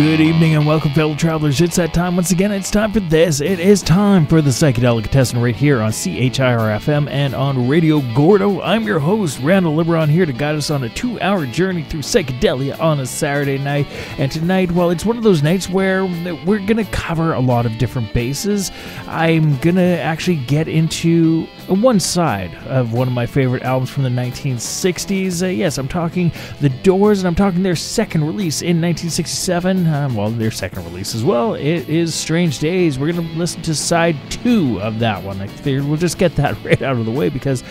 Good evening and welcome, fellow travelers. It's that time once again. It's time for this. It is time for the Psychedelicatessen right here on CHIR-FM and on Radio Gordo. I'm your host, Randall Liberon, here to guide us on a 2-hour journey through psychedelia on a Saturday night. And tonight, well, it's one of those nights where we're going to cover a lot of different bases. I'm going to actually get into one side of one of my favorite albums from the 1960s. Yes, I'm talking The Doors, and I'm talking their second release in 1967. Well, their second release as well. It is Strange Days. We're going to listen to side 2 of that one. I figured we'll just get that right out of the way because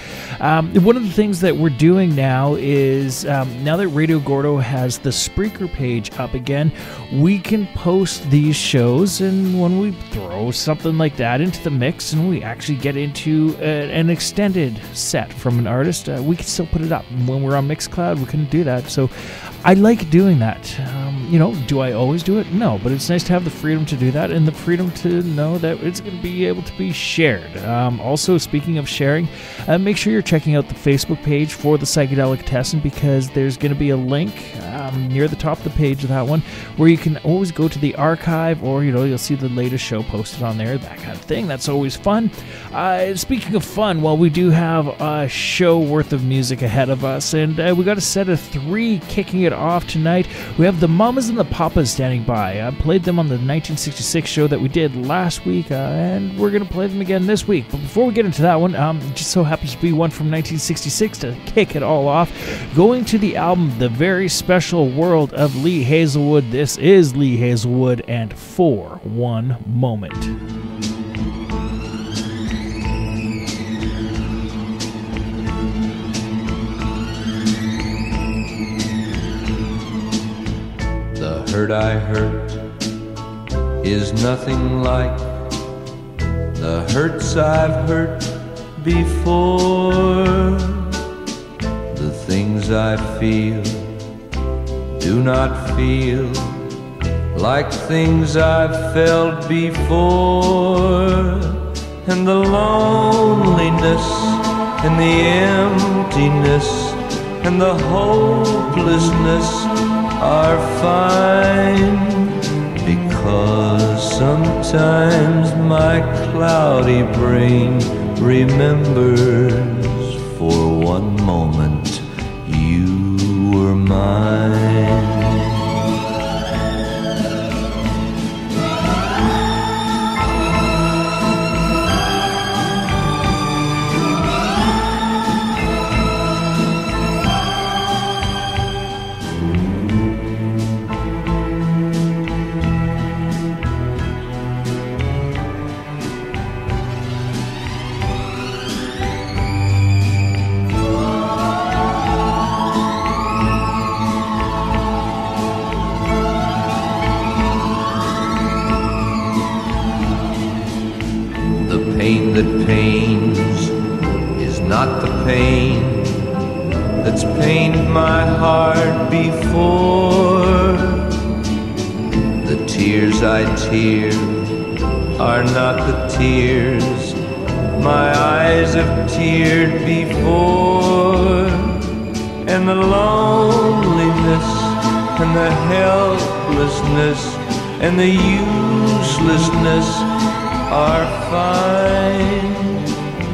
one of the things that we're doing now is now that Radio Gordo has the Spreaker page up again, we can post these shows, and when we throw something like that into the mix and we actually get into an extended set from an artist, we can still put it up. When we're on Mixcloud, we couldn't do that. So I like doing that. Do I always do it? No, but it's nice to have the freedom to do that and the freedom to know that it's going to be able to be shared. Also, speaking of sharing, make sure you're checking out the Facebook page for the Psychedelicatessen, because there's going to be a link near the top of the page of that one where you can always go to the archive, or you'll see the latest show posted on there, that kind of thing. That's always fun. Speaking of fun, well, we do have a show worth of music ahead of us, and we got a set of 3 kicking it off tonight. We have the Mamas and the Papas standing by. I played them on the 1966 show that we did last week, and we're going to play them again this week. But before we get into that one, just so happens to be one from 1966 to kick it all off. Going to the album The Very Special World of Lee Hazelwood, this is Lee Hazelwood and For One Moment. The hurt I hurt is nothing like the hurts I've hurt before. The things I feel do not feel like things I've felt before. And the loneliness and the emptiness and the hopelessness are fine, because sometimes my cloudy brain remembers for one moment you were mine. That pains is not the pain that's pained my heart before. The tears I tear are not the tears my eyes have teared before. And the loneliness and the helplessness and the uselessness are fine,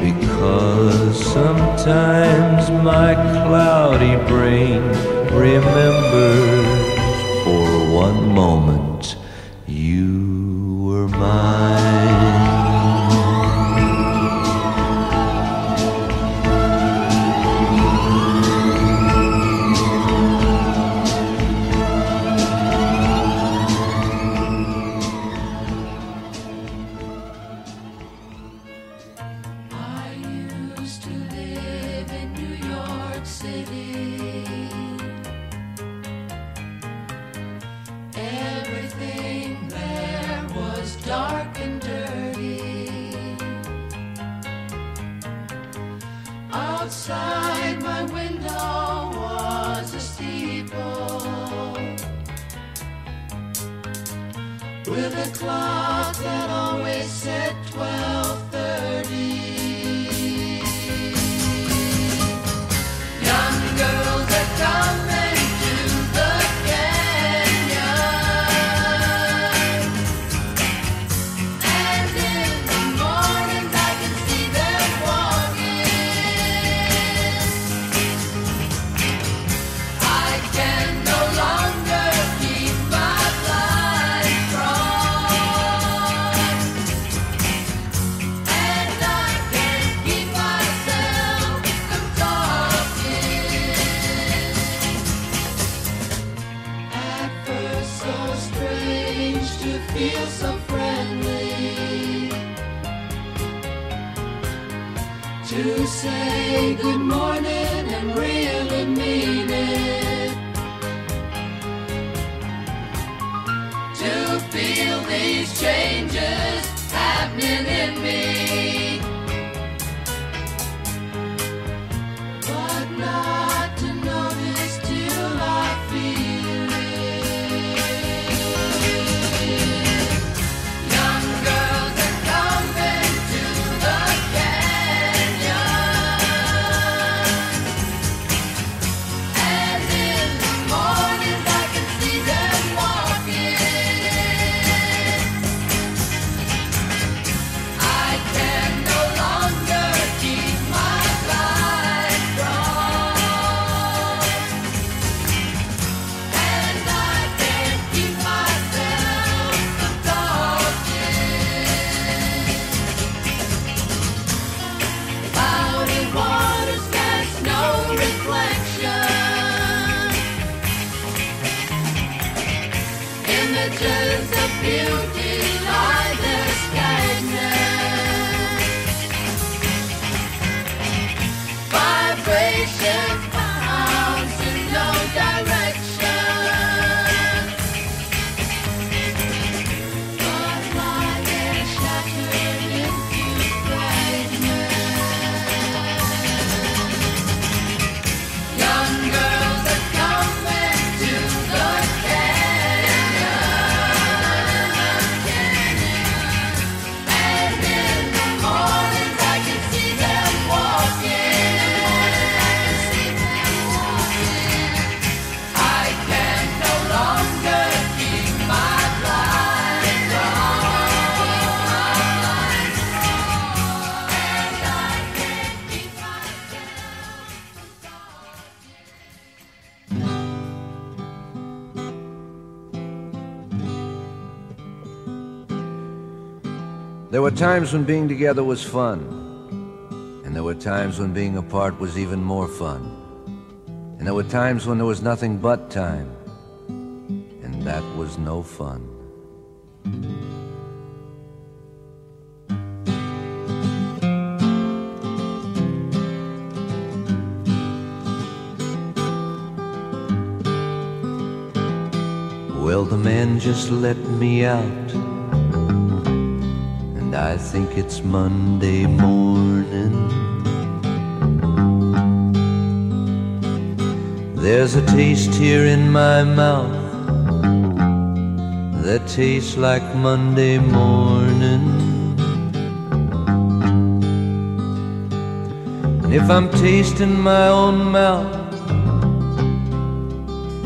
because sometimes my cloudy brain remembers for one moment you were mine. Outside my window was a steeple with a clock that always said 12:30. Young girls are coming to the canyon. say good morning and really mean it. To feel these changes happening in me, but not to notice till I feel it. Young girls are coming to the canyon, and in the mornings I can see them walking. I can no longer keep my blind from, and I can't keep myself from talking. Cloudy waters cast no reflection. Images of beauty lie there stagnant. Vibrations bounce in no direction, but lie there shattered into fragments. Young girls are coming to the canyon, and in the mornings I can see them walking. I can no longer keep my blind from, and I can't keep myself from There were times when being together was fun, and there were times when being apart was even more fun. And there were times when there was nothing but time, and that was no fun. Well, the man just let me out, and I think it's Monday morning. There's a taste here in my mouth that tastes like Monday morning. And if I'm tasting my own mouth,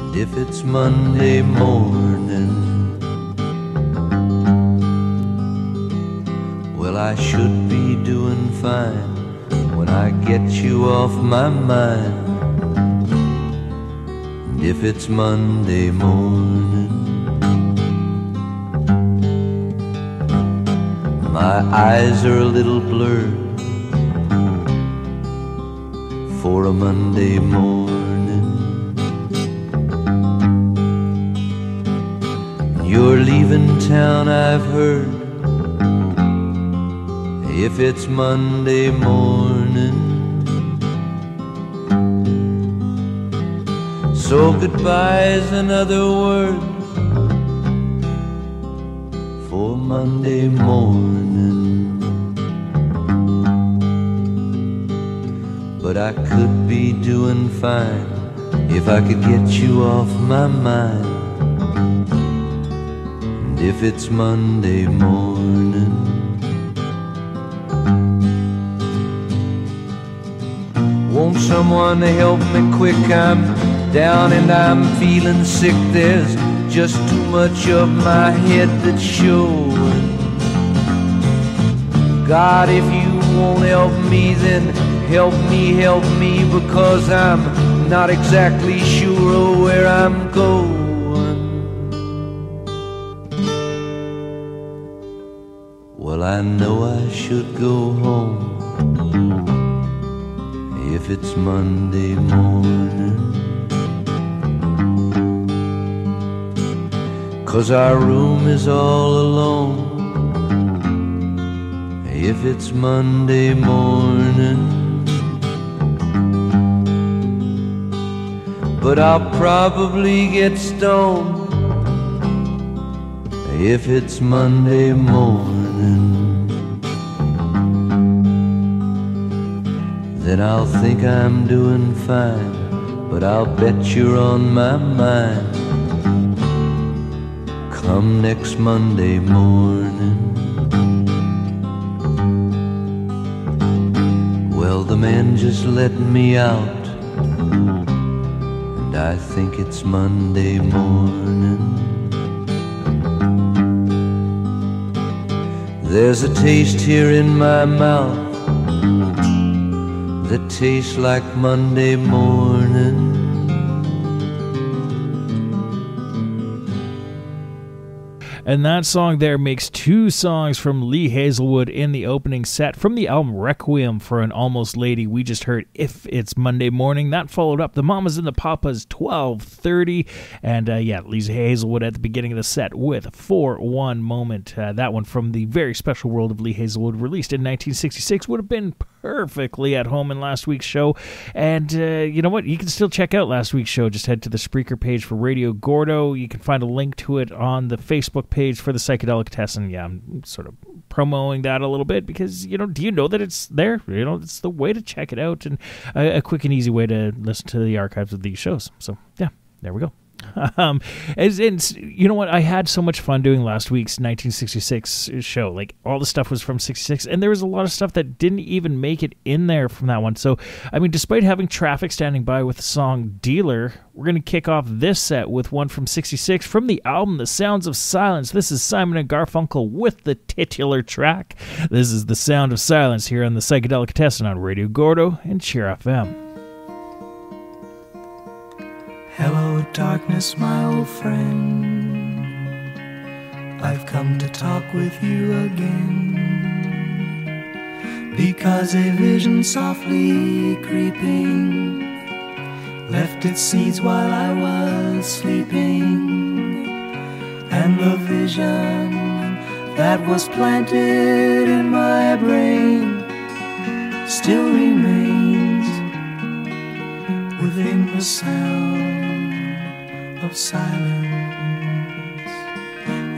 and if it's Monday morning, well, I should be doing fine when I get you off my mind. And if it's Monday morning, my eyes are a little blurred for a Monday morning. You're leaving town, I've heard, if it's Monday morning. So goodbye's another word for Monday morning. But I could be doing fine if I could get you off my mind. And if it's Monday morning, won't someone help me quick? I'm down and I'm feeling sick. There's just too much of my head that's showing. God, if you won't help me, then help me, because I'm not exactly sure of where I'm going. Well, I know I should go home if it's Monday morning, 'cause our room is all alone if it's Monday morning. but I'll probably get stoned if it's Monday morning. Then I'll think I'm doing fine, but I'll bet you're on my mind come next Monday morning. Well, the man just let me out, and I think it's Monday morning. There's a taste here in my mouth that tastes like Monday morning. And that song there makes two songs from Lee Hazelwood in the opening set. From the album Requiem for an Almost Lady, we just heard If It's Monday Morning. That followed up the Mamas and the Papas 12:30. And Lee Hazelwood at the beginning of the set with For One Moment. That one from the very special world of Lee Hazelwood, released in 1966, would have been perfectly at home in last week's show. And you know what? You can still check out last week's show. Just head to the Spreaker page for Radio Gordo. You can find a link to it on the Facebook page for the Psychedelicatessen. Yeah, I'm sort of promoting that a little bit because, do you know that it's there? It's the way to check it out and a quick and easy way to listen to the archives of these shows. So, yeah, there we go. And you know what? I had so much fun doing last week's 1966 show. Like, all the stuff was from 66, and there was a lot of stuff that didn't even make it in there from that one. So, I mean, despite having Traffic standing by with the song Dealer, we're going to kick off this set with one from 66 from the album The Sounds of Silence. This is Simon & Garfunkel with the titular track. This is The Sound of Silence here on the Psychedelicatessen on Radio Gordo and Cheer FM. Hello, darkness, my old friend. I've come to talk with you again, because a vision softly creeping left its seeds while I was sleeping, and the vision that was planted in my brain still remains within the sound of silence.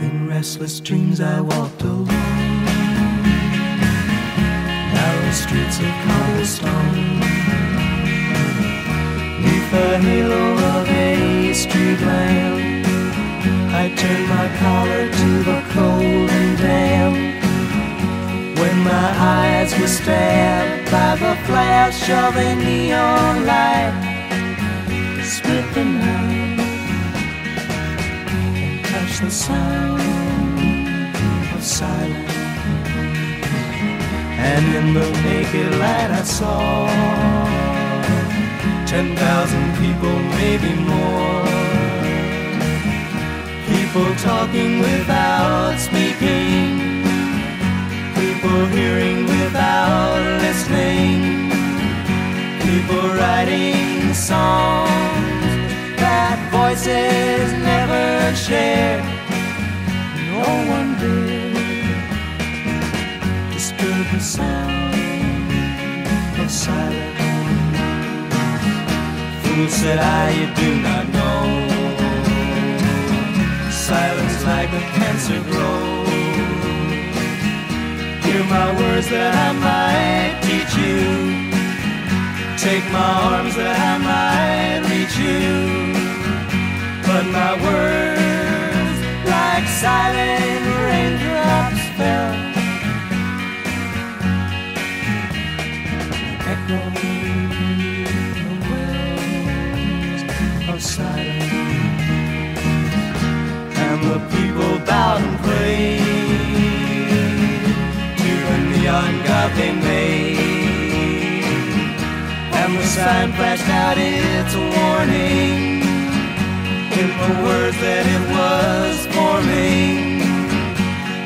In restless dreams I walked alone, narrow streets of cobblestone, neath the halo of a street lamp. I turned my collar to the cold and damp, when my eyes were stabbed by the flash of a neon light. Split the night and touch the sound of silence, and in the naked light I saw 10,000 people, maybe more, people talking without speaking, people hearing without listening, people writing songs that voices never shared. No one did disturb the sound of silence. Fool, said I, you do not know, silence like a cancer grows. Hear my words that I might teach you, take my arms that I might reach you, but my words like silent raindrops fell, echoing the wells of silence, and the people bowed and prayed to the neon god they made, and the sign flashed out its warning in the words that it was forming,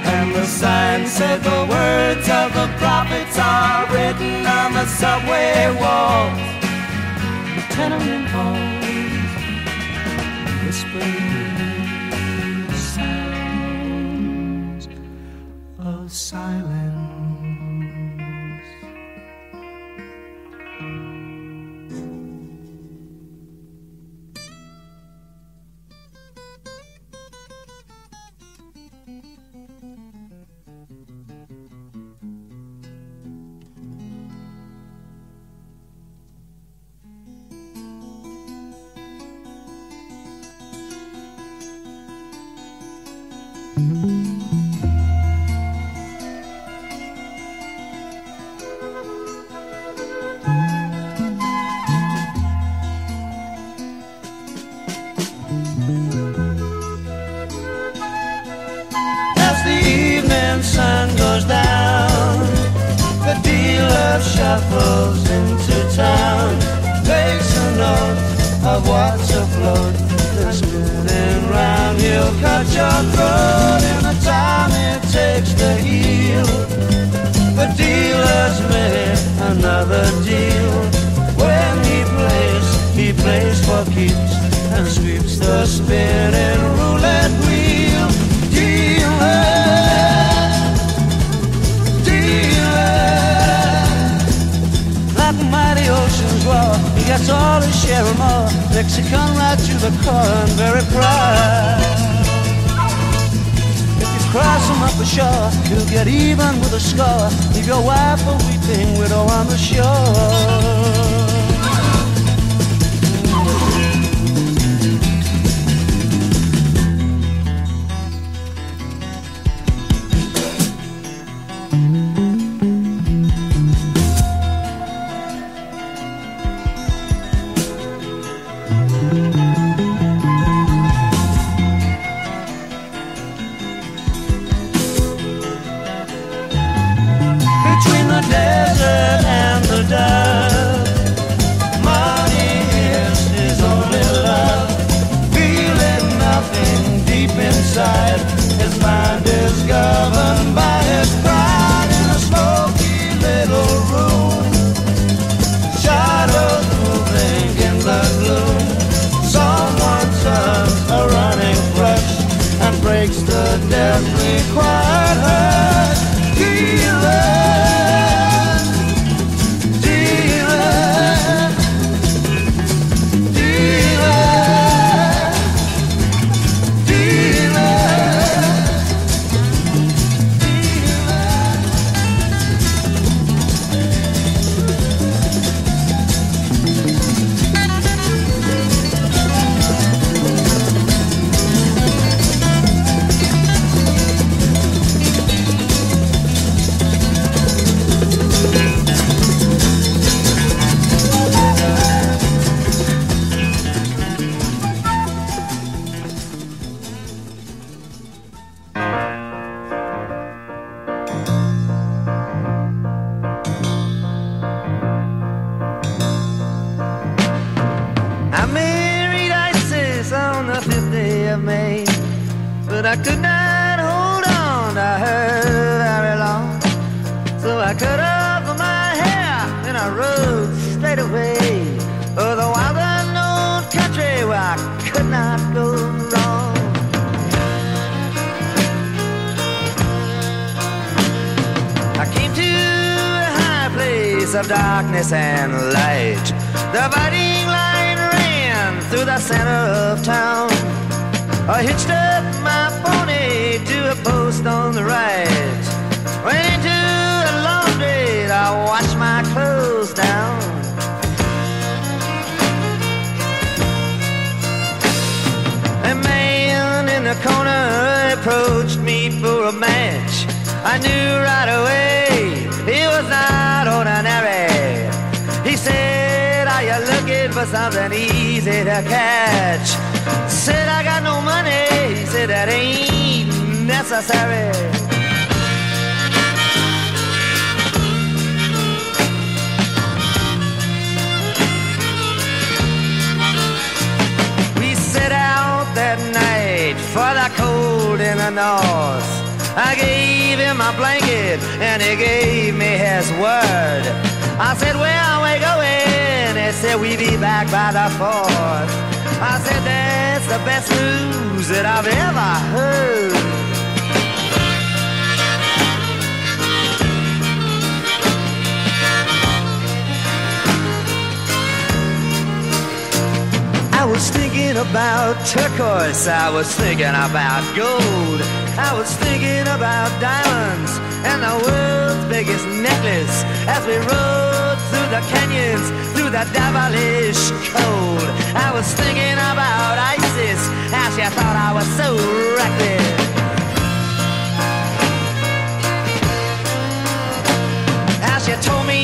and the sign said the words of the prophets are written on the subway walls, the tenement halls, whispering sounds of silence. evening sun goes down, the dealer shuffles into town, takes a note of what's afloat, then spinning round he'll cut your throat in the time it takes to heal. The dealer's made another deal. When he plays for keeps and sweeps the spinning roulette wheel. Dealer, like a mighty ocean's roar, he gets all his share and more. Mexican right to the core and very proud. If you cross him up ashore, you'll get even with a score. Leave your wife a weeping widow on the shore. His mind is governed by his pride in a smoky little room. Shadows moving in the gloom. Someone turns a running brush and breaks the deathly quiet hush. Dealer, dealer, dealer. I could not hold on to her very long, so I cut off my hair and I rode straight away. Oh, the wild unknown country where I could not go wrong. I came to a high place of darkness and light. The fighting line ran through the center of town. I hitched up my pony to a post on the right. Went into a laundry to wash my clothes down. A man in the corner approached me for a match. I knew right away he was not ordinary. He said, "Are you looking for something easy to catch?" Said, "I got no money." He said, "That ain't necessary." We set out that night for the cold in the north. I gave him my blanket and he gave me his word. I said, "Where are we going?" He said, "We'll be back by the 4th. I said, "That's the best news that I've ever heard." I was thinking about turquoise, I was thinking about gold, I was thinking about diamonds and the world's biggest necklace as we rode through the canyons, through the devilish cold. I was thinking about Isis, how she thought I was so reckless. How she told me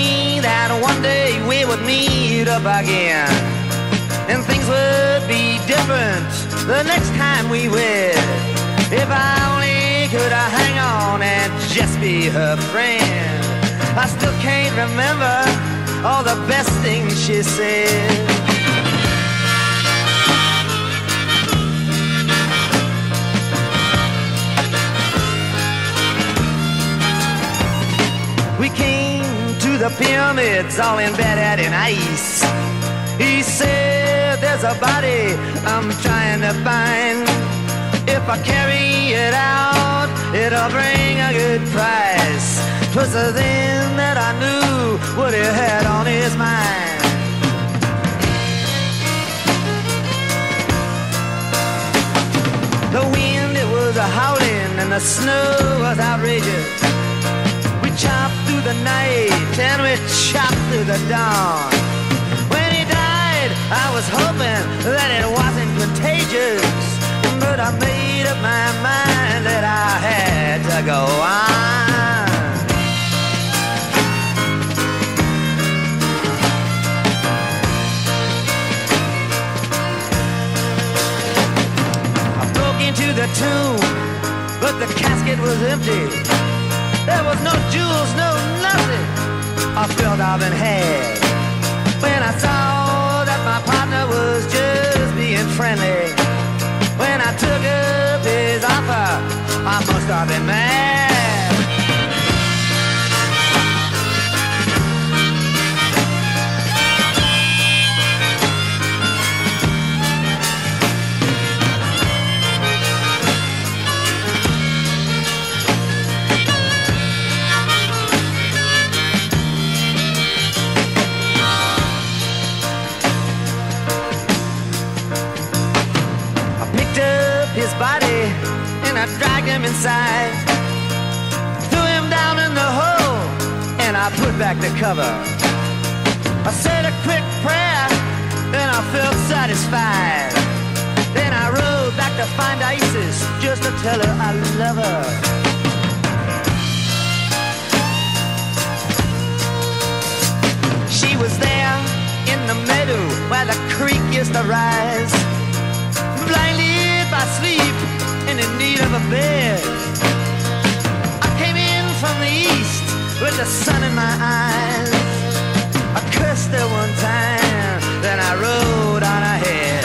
that one day we would meet up again, and things would be different the next time we wed. If I only could hang on and just be her friend. I still can't remember all the best things she said. We came to the pyramids all embedded in ice. He said there's a body I'm trying to find. If I carry it out, it'll bring a good price. 'Twas then that I knew what he had on his mind. The wind, it was a howling, and the snow was outrageous. We chopped through the night, and we chopped through the dawn. When he died, I was hoping that it wasn't contagious, but I made up my mind that I had to go on. I broke into the tomb, but the casket was empty. There was no jewels, no nothing I felt I've been had. When I saw that my partner was just being friendly, when I took up his offer, I must have been mad. His body, and I dragged him inside, threw him down in the hole, and I put back the cover. I said a quick prayer, and I felt satisfied. Then I rode back to find Isis, just to tell her I love her. She was there in the meadow where the creek used to rise, blindly by sleep and in need of a bed. I came in from the east with the sun in my eyes. I cursed her one time, then I rode on ahead.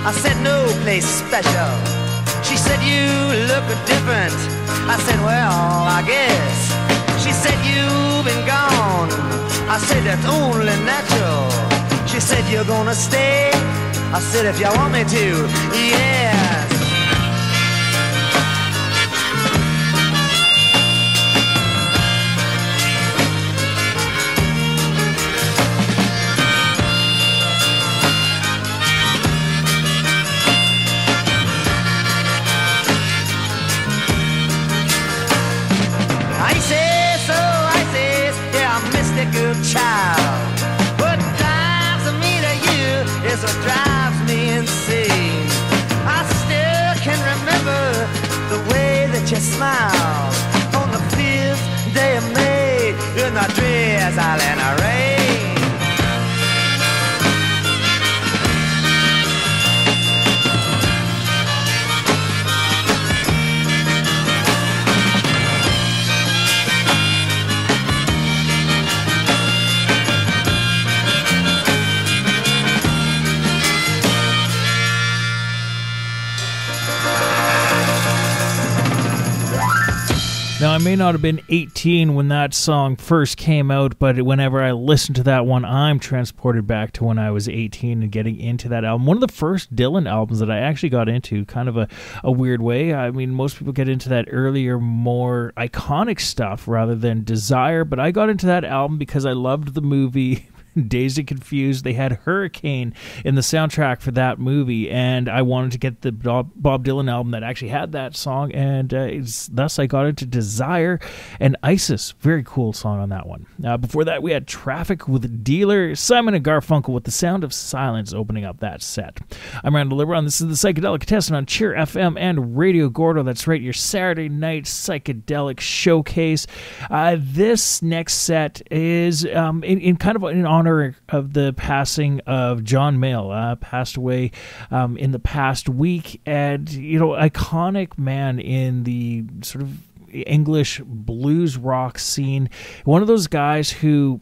I said no place special. She said you look different. I said well, I guess. She said you've been gone. I said that's only natural. She said you're gonna stay. I said if you want me to, yes. Child, what drives me to you is what drives me insane. I still can remember the way that you smiled on the 5th day of May in the drizzle and the rain. Now, I may not have been 18 when that song first came out, but whenever I listen to that one, I'm transported back to when I was 18 and getting into that album. One of the first Dylan albums that I actually got into, kind of a weird way. I mean, most people get into that earlier, more iconic stuff rather than Desire, but I got into that album because I loved the movie Dazed and Confused. They had Hurricane in the soundtrack for that movie, and I wanted to get the Bob Dylan album that actually had that song, and thus I got into Desire and Isis. Very cool song on that one. Before that, we had Traffic with Dealer, Simon and Garfunkel with The Sound of Silence opening up that set. I'm Randall Liberon. This is the Psychedelicatessen on Cheer FM and Radio Gordo. That's right, your Saturday night psychedelic showcase. This next set is in kind of in honor of the passing of John Mayall. Passed away in the past week, and iconic man in the sort of English blues rock scene. One of those guys who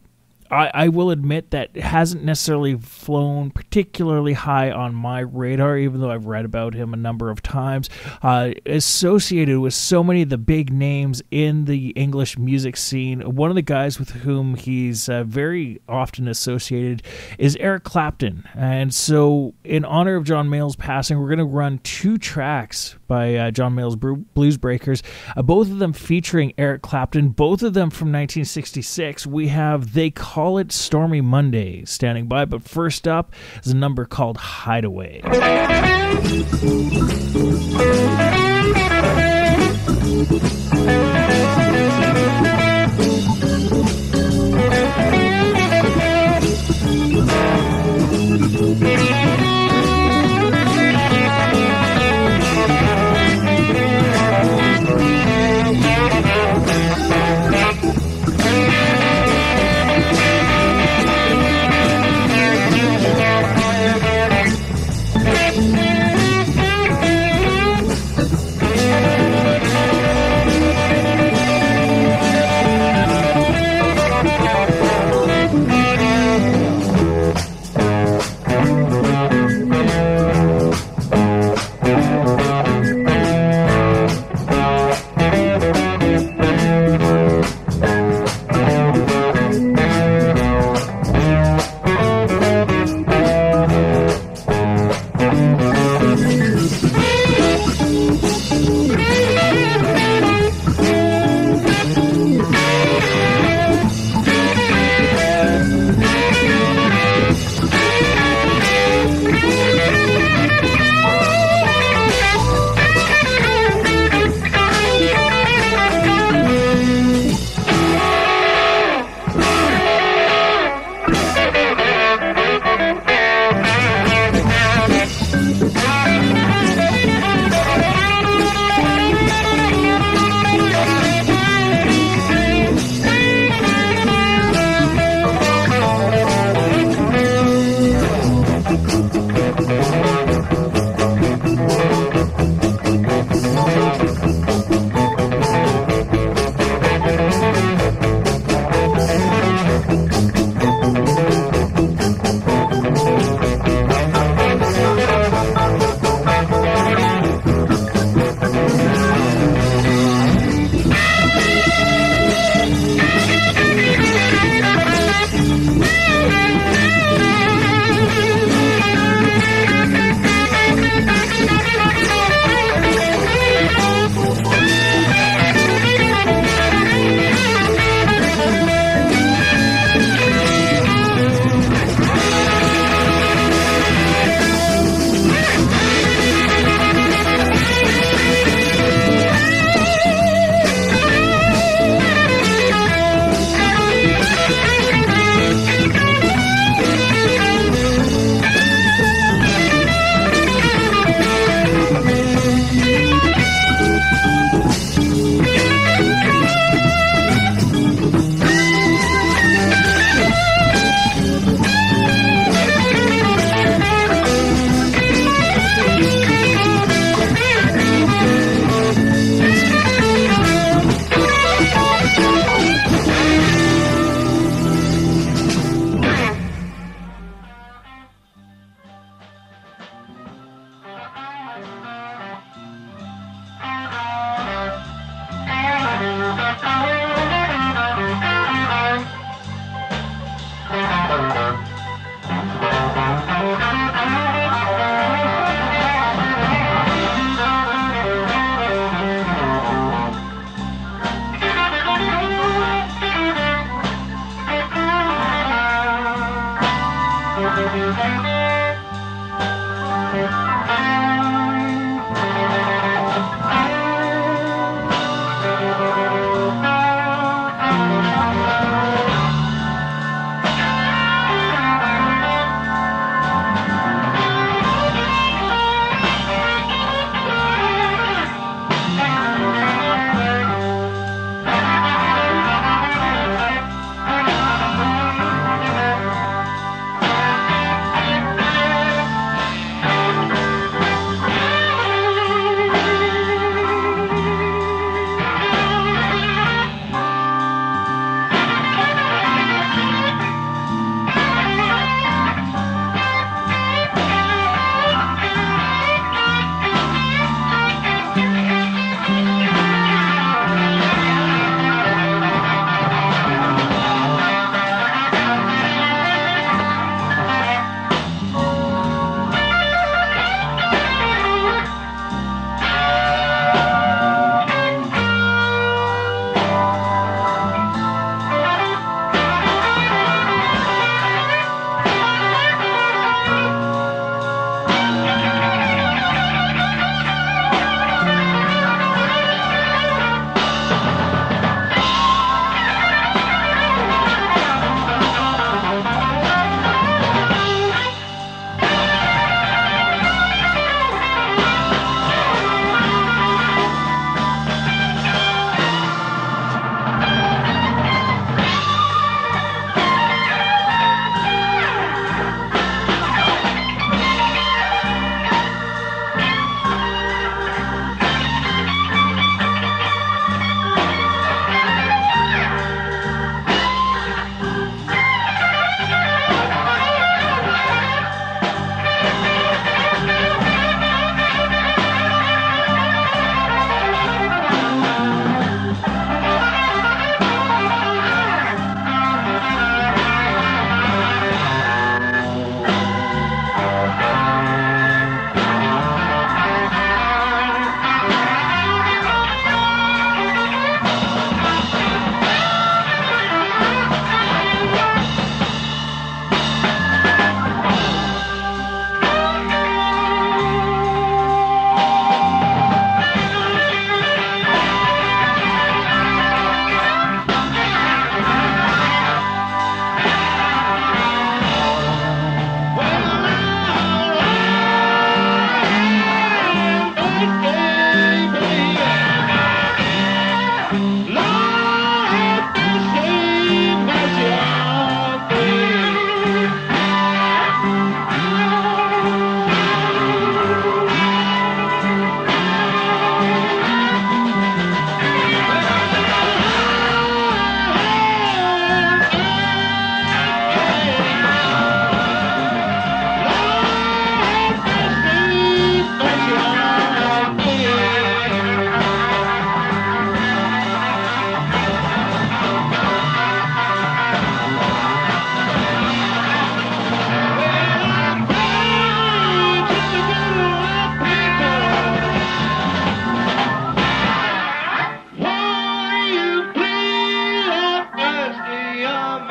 I will admit that hasn't necessarily flown particularly high on my radar, even though I've read about him a number of times. Associated with so many of the big names in the English music scene, one of the guys with whom he's very often associated is Eric Clapton. And so in honor of John Mayall's passing, we're going to run 2 tracks by John Mayall's Blues Breakers, both of them featuring Eric Clapton, both of them from 1966. We have They Call It Stormy Monday standing by, but first up is a number called Hideaway.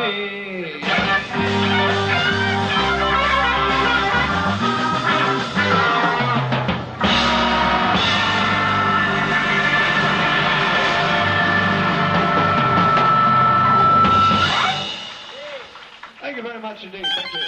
me. Thank you very much indeed. Thank you.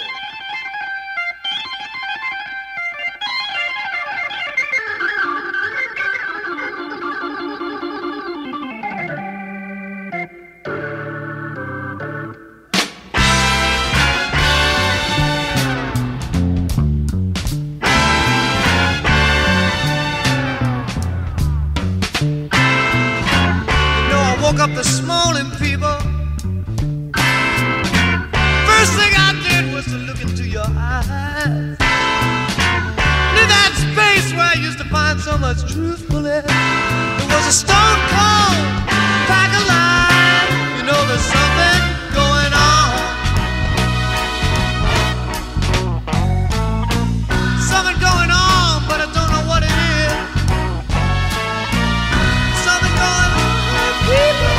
Woke up this morning, people. First thing I did was to look into your eyes. In that space where I used to find so much truthfulness, it was a stone cold pack of lies. You know there's something going on. Something going on, but I don't know what it is. Something going on, people.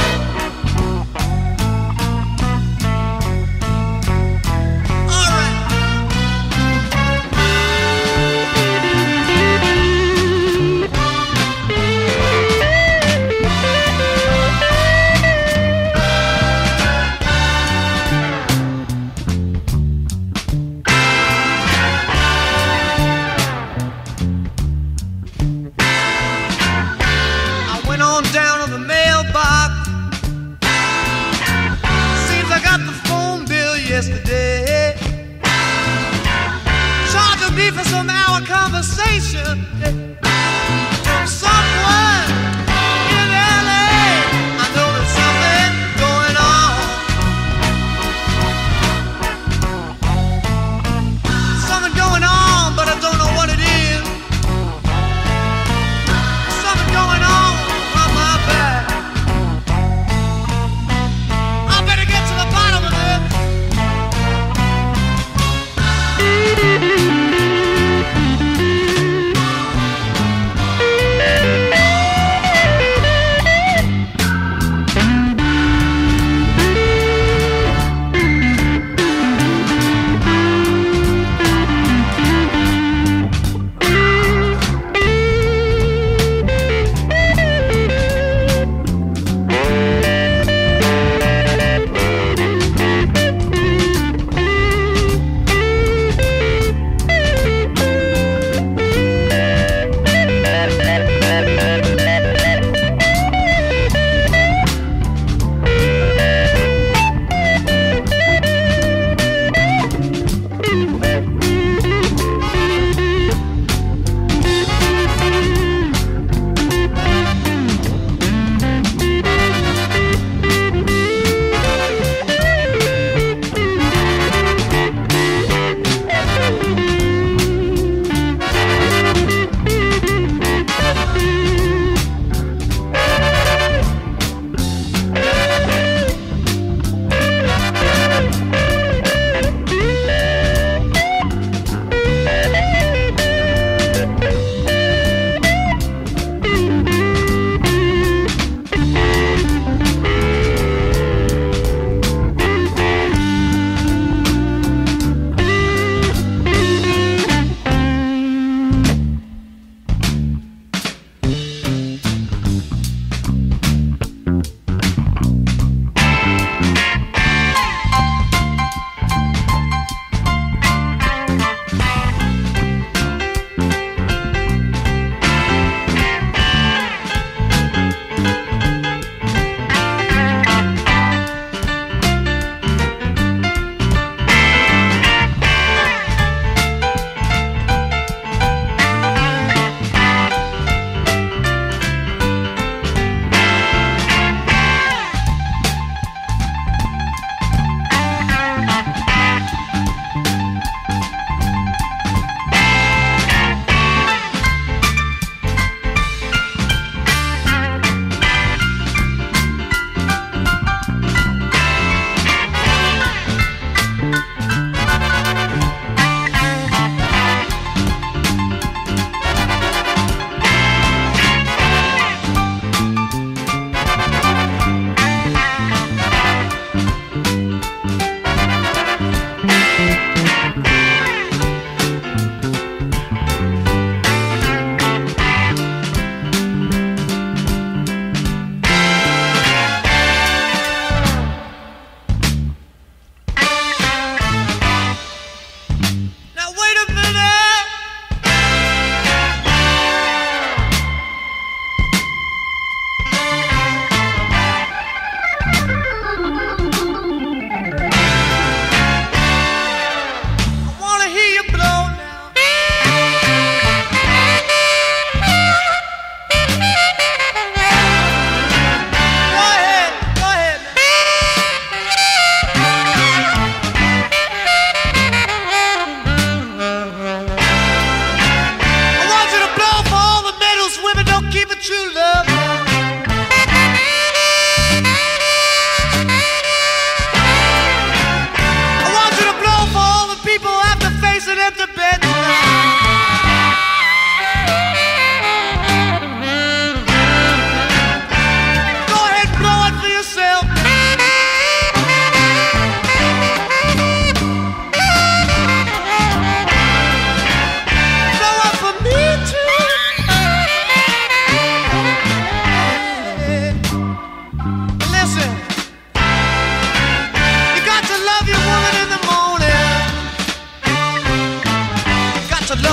Yesterday, charging me for some hour conversation from someone in LA. I know there's something going on. Something going on, but I don't know what it is. Something going on on my back. I better get to the bottom of it.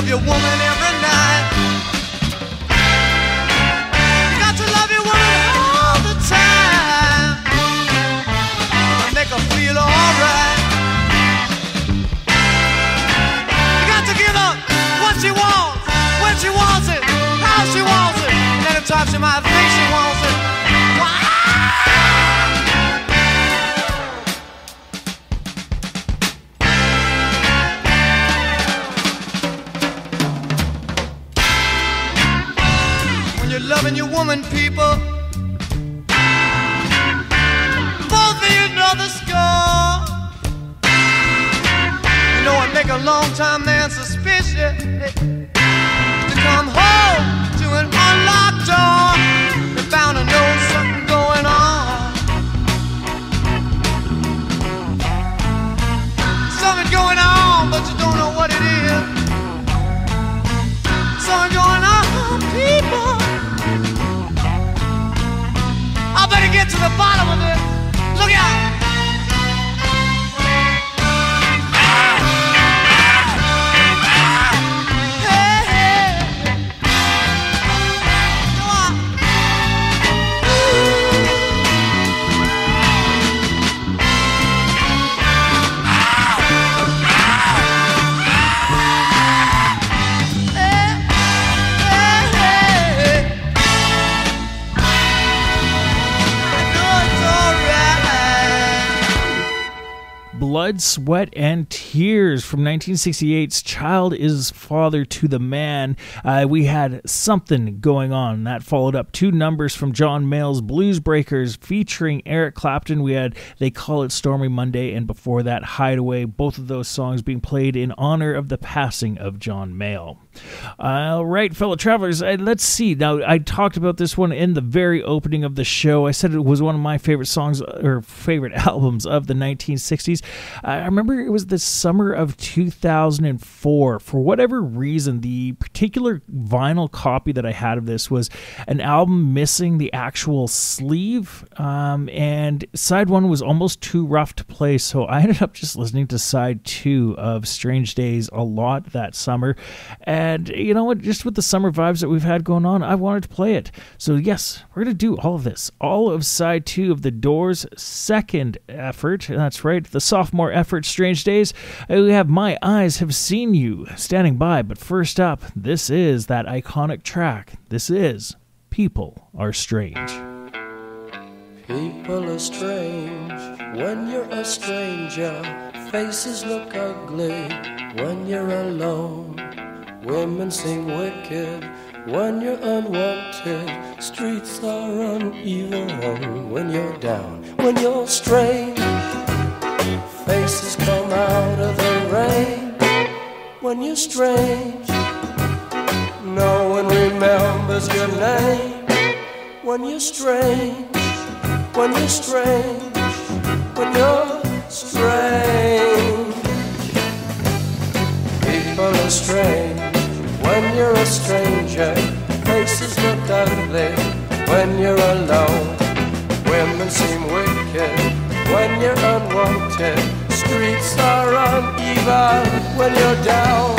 love your woman every night. You got to love your woman all the time. Make her feel alright. You got to give her what she wants, when she wants it, how she wants it, and anytime she might think she wants it. When you're loving your woman, people, both of you know the score. You know it make a long-time man suspicious to come home to an unlocked door. They're bound to know something going on. Something going on, but you don't know what it is. Something going on, people. I better get to the bottom of this. Look out! Blood, Sweat, and Tears from 1968's Child is Father to the Man. We had Something Going On. That followed up two numbers from John Mayall's Blues Breakers featuring Eric Clapton. We had They Call It Stormy Monday, and before that, Hideaway. Both of those songs being played in honor of the passing of John Mayall. All right, fellow travelers, let's see. Now, I talked about this one in the very opening of the show. I said it was one of my favorite songs or favorite albums of the 1960s. I remember it was the summer of 2004. For whatever reason, the particular vinyl copy that I had of this was an album missing the actual sleeve, and side one was almost too rough to play, so I ended up just listening to side two of Strange Days a lot that summer. And you know what? Just with the summer vibes that we've had going on, I wanted to play it. So yes, we're going to do all of this. All of side two of The Doors' second effort. That's right, the sophomore effort, Strange Days. We have My Eyes Have Seen You standing by. But first up, this is that iconic track. This is People Are Strange. People are strange when you're a stranger. Faces look ugly when you're alone. Women seem wicked when you're unwanted. Streets are uneven when you're down. When you're strange, faces come out of the rain. When you're strange, no one remembers your name. When you're strange, when you're strange, when you're strange. People are strange when you're a stranger. Faces look ugly when you're alone. Women seem wicked when you're unwanted. Streets are uneven when you're down.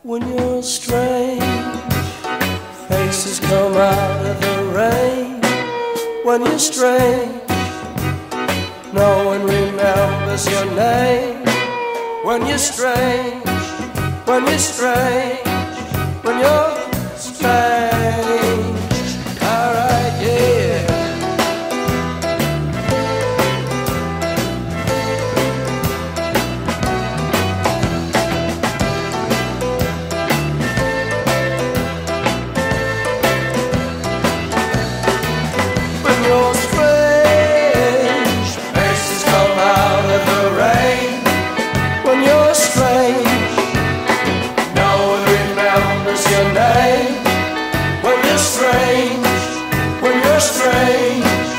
When you're strange, faces come out of the rain. When you're strange, no one remembers your name. When you're strange, when you're strange, when you're strange. Alright, yeah. You're strange, faces come out of the rain. When you're strange, no one remembers your name. When you're strange, when you're strange,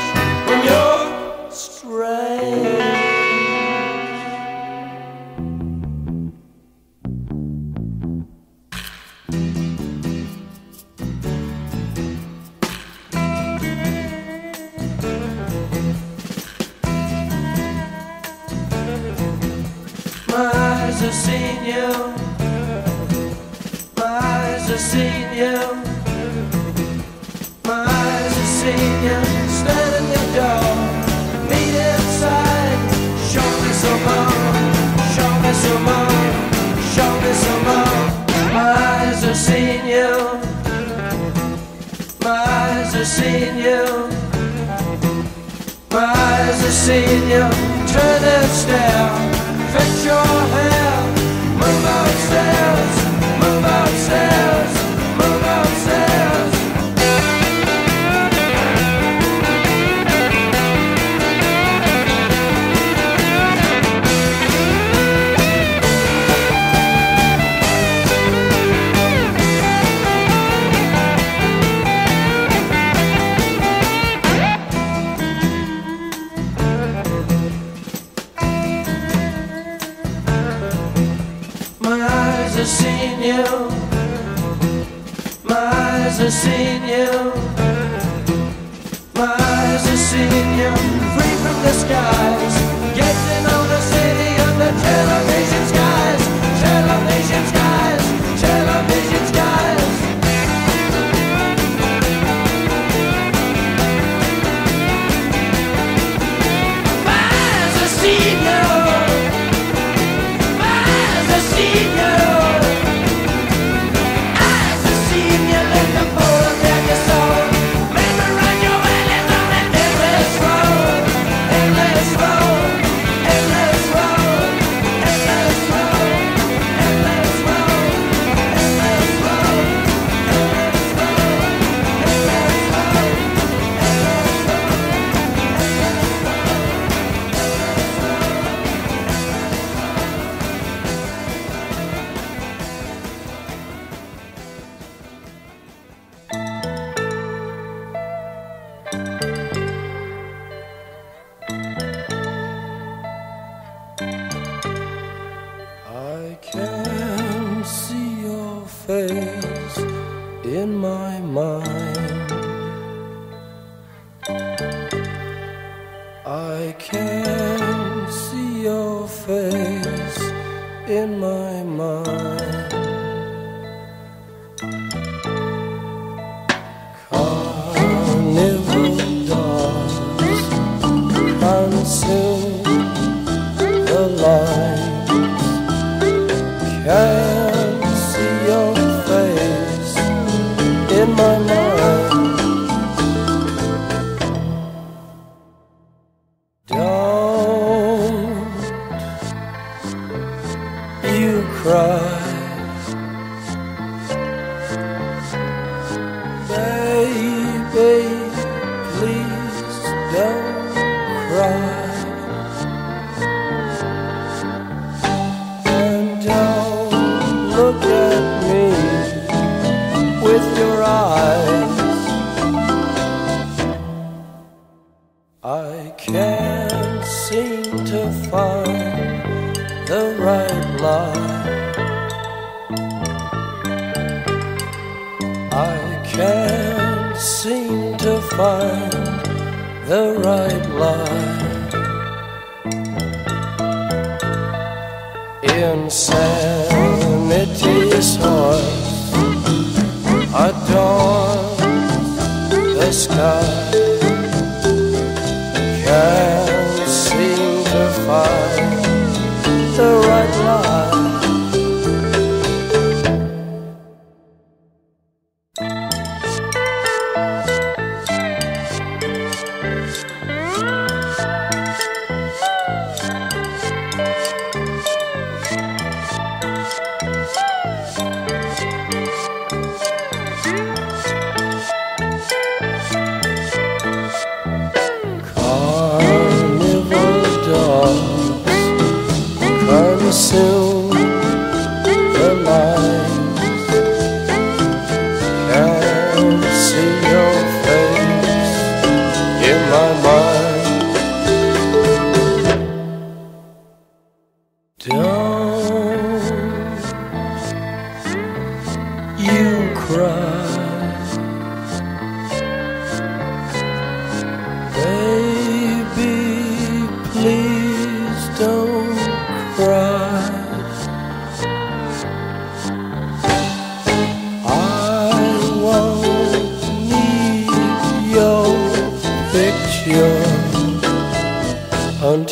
when you're strange. eyes have seen you. My eyes have seen you. My eyes have seen you. Stand at your door. Meet inside. Show me some more. Show me some more. Show me some more. My eyes have seen you. My eyes have seen you. My eyes have seen you. Turn and stare. Fix your hair. Move upstairs. Move upstairs. Move upstairs. My eyes have seen you. My eyes have seen you. My eyes have seen you. Free from the skies. Getting on the city under television skies. Television skies. Television skies. My eyes have seen you. I can see your face in my mind. I can see your face in my mind. Carnival dogs consume the light. Can see your face in my mind. Don't you cry, baby, please don't cry. Look at me with your eyes. I can't seem to find the right line. I can't seem to find the right line. Insanity's horse adorns the sky. Can't seem to find the right line. Consume the lines. Can't see your face in my mind. Don't you cry, baby, please don't cry.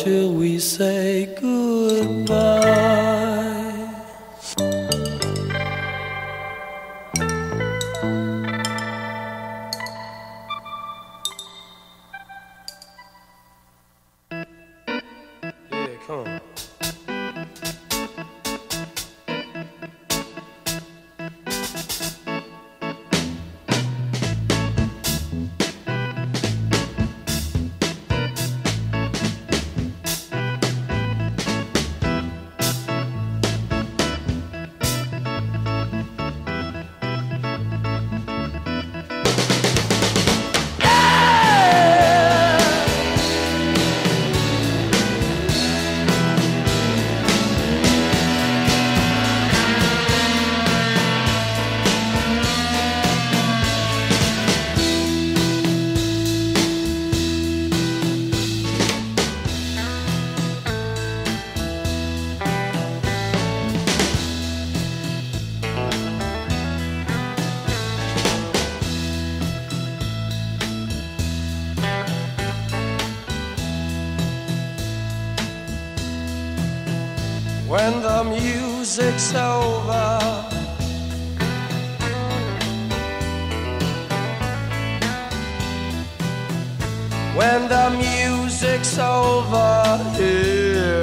till we say goodbye. Yeah, come on. When the music's over, when the music's over here,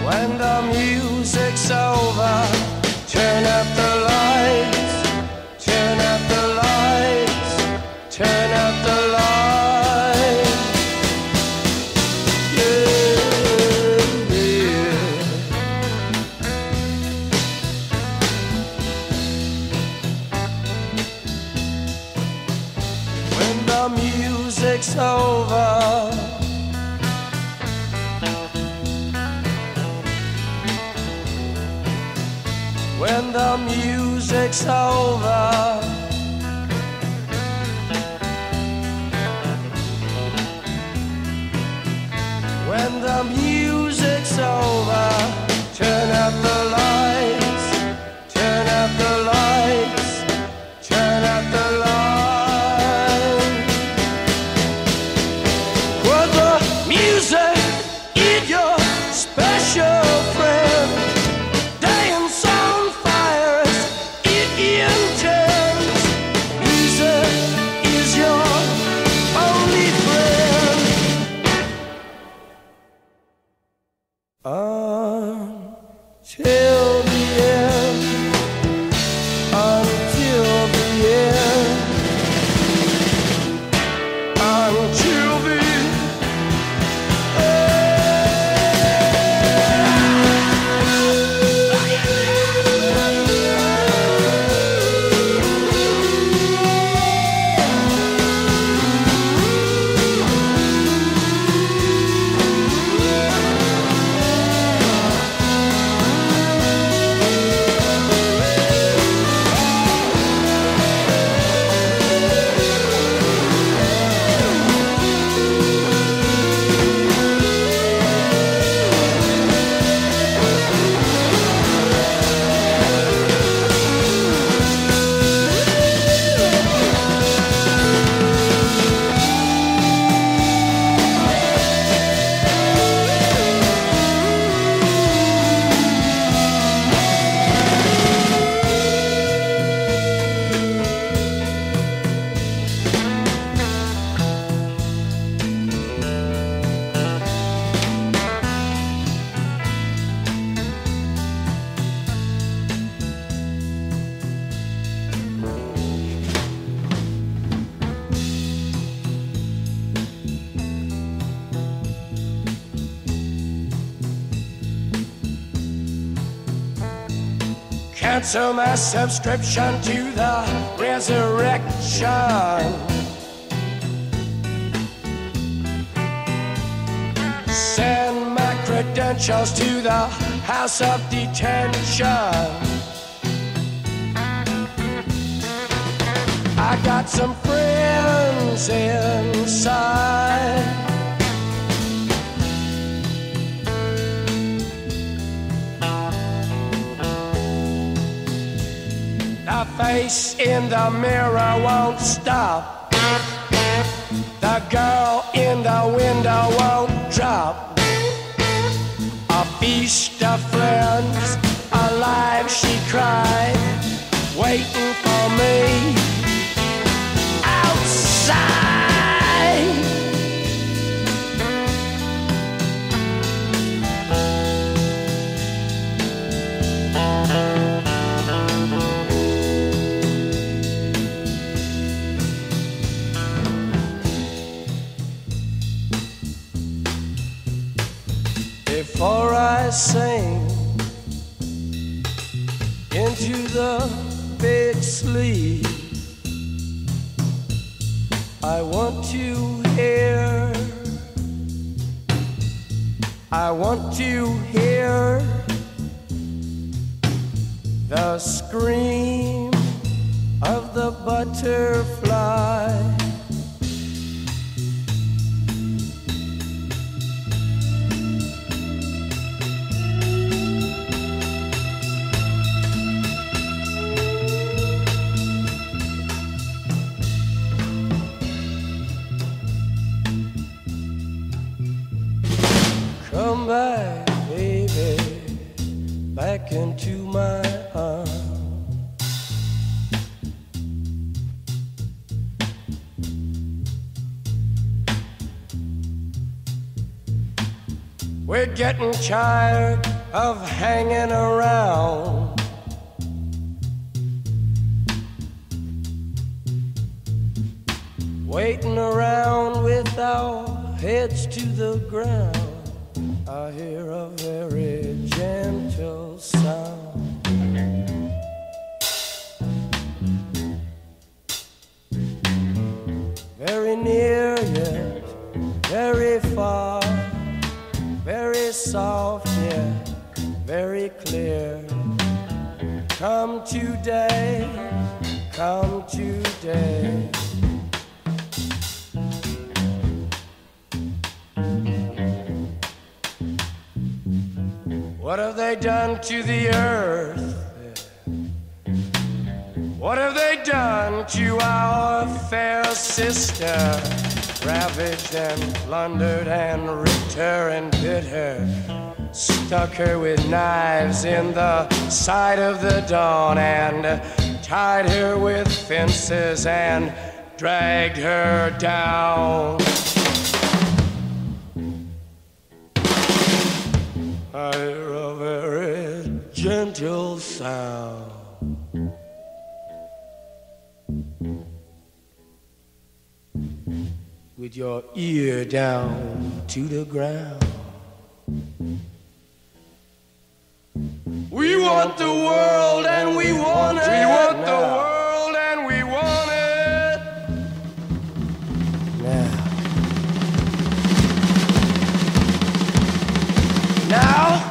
when the music's over, turn up the lights, turn up the lights, turn up the lights. Music's over. When the music's over. When the music's over, turn up the lights, turn up the lights, turn up the lights. Music is your special friend. Dance on fires, it intends. Music is your only friend. Until the end, until the end, until the cancel my subscription to the resurrection. Send my credentials to the house of detention. I got some friends inside. The face in the mirror won't stop. The girl in the window won't drop. A feast of friends, alive she cried, waiting for me outside. Before I sing into the big sleep, I want to hear, I want to hear the scream of the butterfly. Come back, baby, back into my arms. We're getting tired of hanging around. Waiting around with our heads to the ground. I hear a very gentle sound. Very near yet very far, very soft yet very clear. Come today, come today. What have they done to the earth? What have they done to our fair sister? Ravaged and plundered and ripped her and bit her, stuck her with knives in the side of the dawn, and tied her with fences and dragged her down. I hear a very gentle sound. With your ear down to the ground. We want the world and we want it. We want the world and we want it. Now.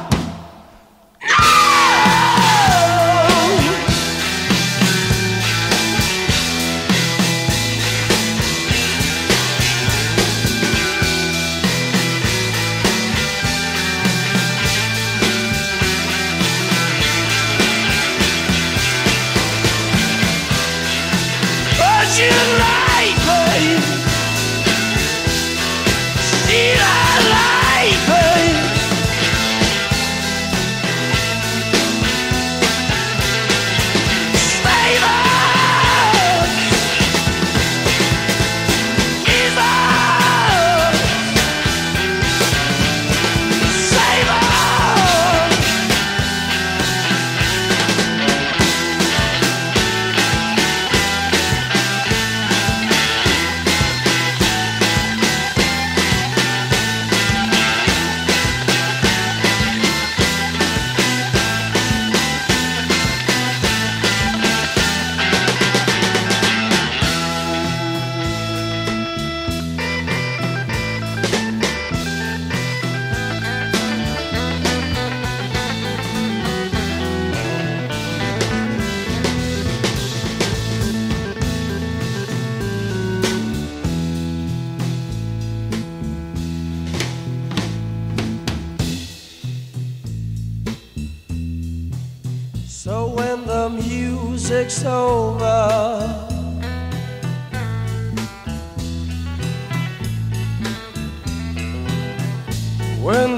So when the music's over,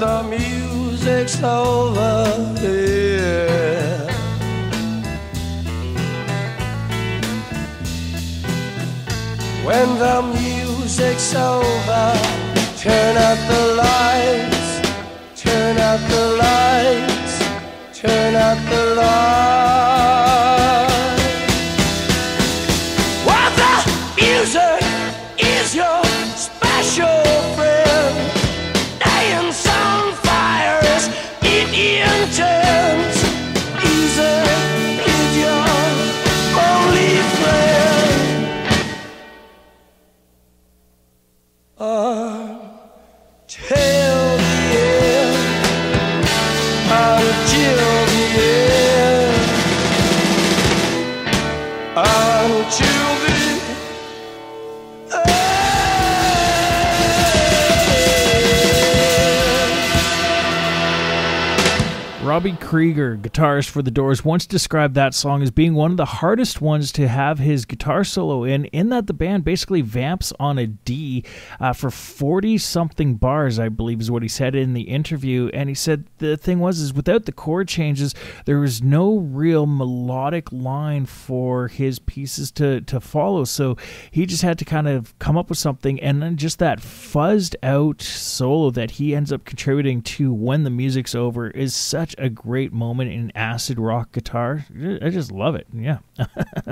the music's over, yeah. When the music's over, turn out the lights, turn out the lights, turn out the lights. While the music is your special friend, dance on fire is intense. Easy is your only friend. Till the end, until the end, until the Robbie Krieger, guitarist for The Doors, once described that song as being one of the hardest ones to have his guitar solo in that the band basically vamps on a D for 40-something bars, I believe is what he said in the interview. And he said the thing was without the chord changes, there was no real melodic line for his pieces to follow. So he just had to kind of come up with something, and then just that fuzzed out solo that he ends up contributing to when the music's over is such a great moment in acid rock guitar. I just love it. Yeah.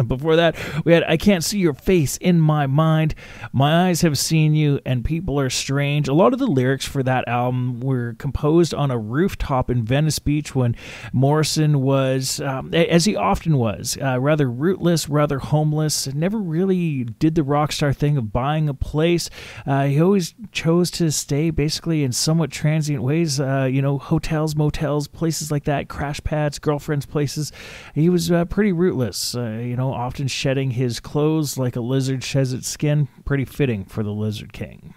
Before that, we had I Can't See Your Face in My Mind, My Eyes Have Seen You, and People Are Strange. A lot of the lyrics for that album were composed on a rooftop in Venice Beach when Morrison was, as he often was, rather rootless, rather homeless, never really did the rock star thing of buying a place. He always chose to stay basically in somewhat transient ways, hotels, motels, places like that, crash pads, girlfriends' places. He was pretty rootless, often shedding his clothes like a lizard sheds its skin. Pretty fitting for the Lizard King.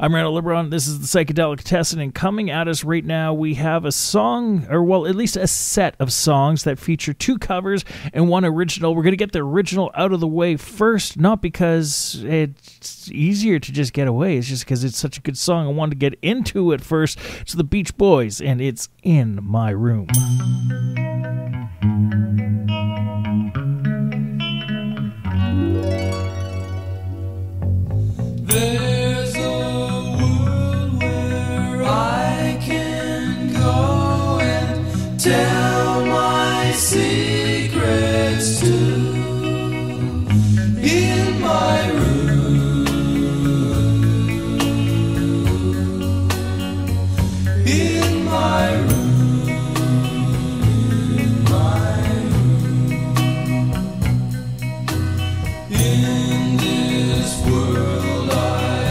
I'm Randall Libron. This is the Psychedelicatessen, and coming at us right now, we have a song, or well, at least a set of songs that feature two covers and one original. We're going to get the original out of the way first, not because it's easier to just get away, it's just because it's such a good song. I wanted to get into it first. It's the Beach Boys, and it's In My Room. There's a world where I can go and tell my secrets to. In my room, in my room, in my room. In this world I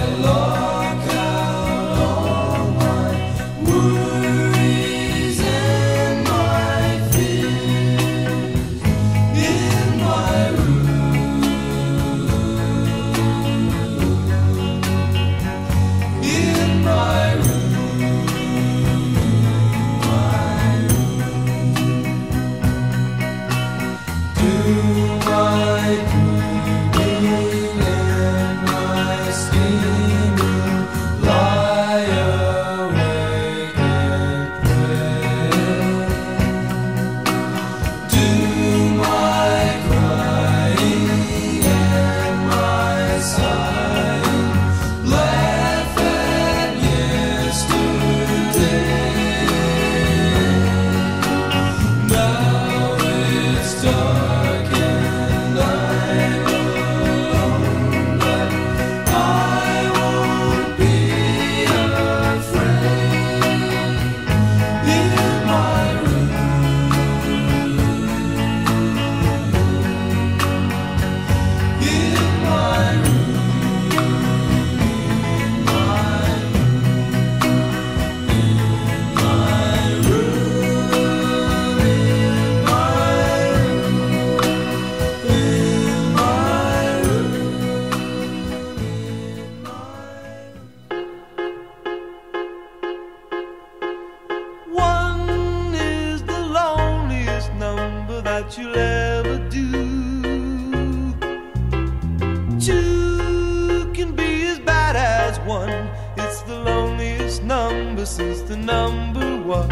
the number one.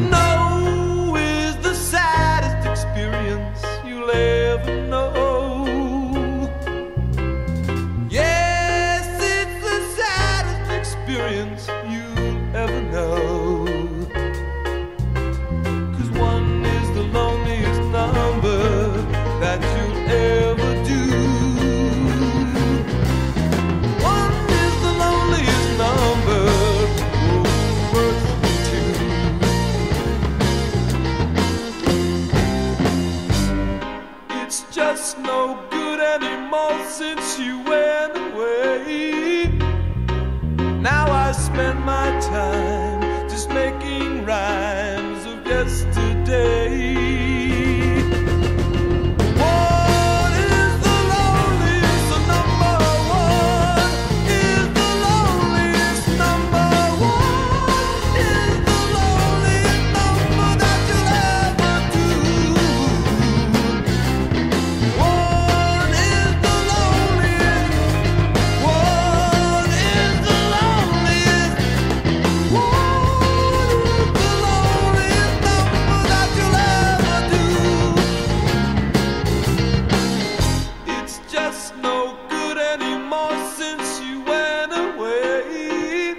No is the saddest experience you'll ever know. Yes, it's the saddest experience you'll ever know. 'Cause one is the loneliest number that you'll ever do. One is the loneliest number, worth two. It's just no good anymore since you went away. Now I spend my time just making rhymes of yesterday. One is the loneliest, the number one is the loneliest number. One is the loneliest number that you'll ever do. One is the loneliest. One is the loneliest. One is the loneliest number that you'll ever do. It's just no good anymore since you went away.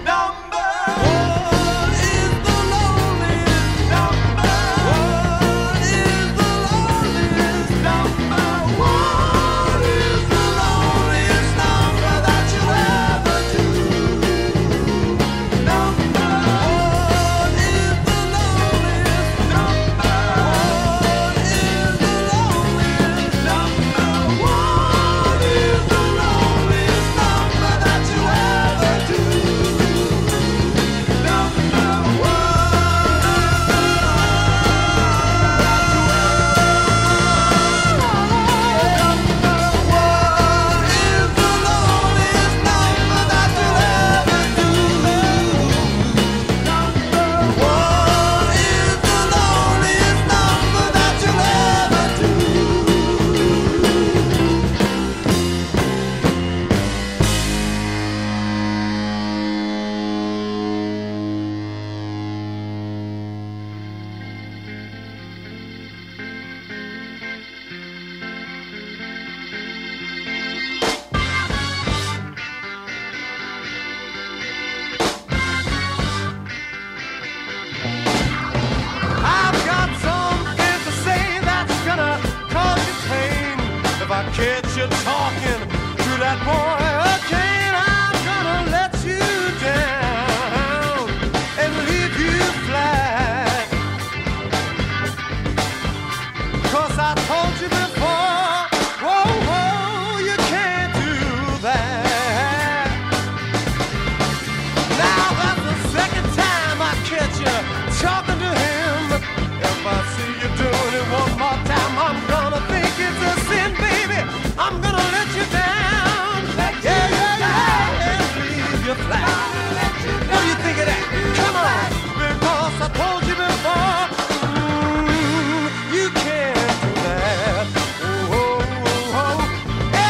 Number one is the loneliest number. One is the loneliest number. One is the loneliest number that you'll ever do. Number one is the loneliest number. One is the loneliest number. One is the loneliest number that you'll ever do. I've got something to say that's gonna cause you pain. If I catch you talking to that boy again, I'm gonna let you down and leave you flat. 'Cause I told you before, whoa, whoa, you can't do that. Now that's the second time I catch you talking to him. If I see you doing it one more time, I'm gonna think it's a sin, baby. I'm gonna let you down. Yeah, yeah, yeah, and leave you flat. What do you think of that? Come on, because I told you before, you can't do that. Oh, oh, oh.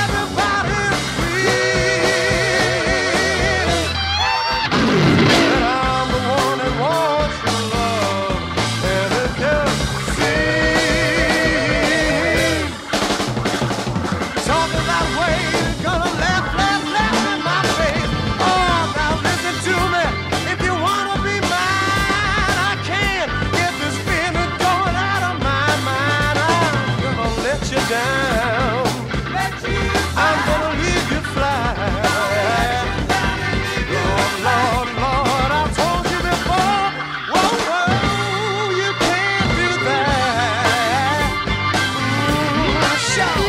Everybody's free. And I'm the one that wants your love, and it just seems talking that way, gonna laugh in my face. Oh, now listen to me. If you wanna be mine, I can get this feeling going out of my mind. I'm gonna let you down. I'm gonna leave you flat. Lord, Lord, I told you before, whoa, whoa, you can't do that. Shout.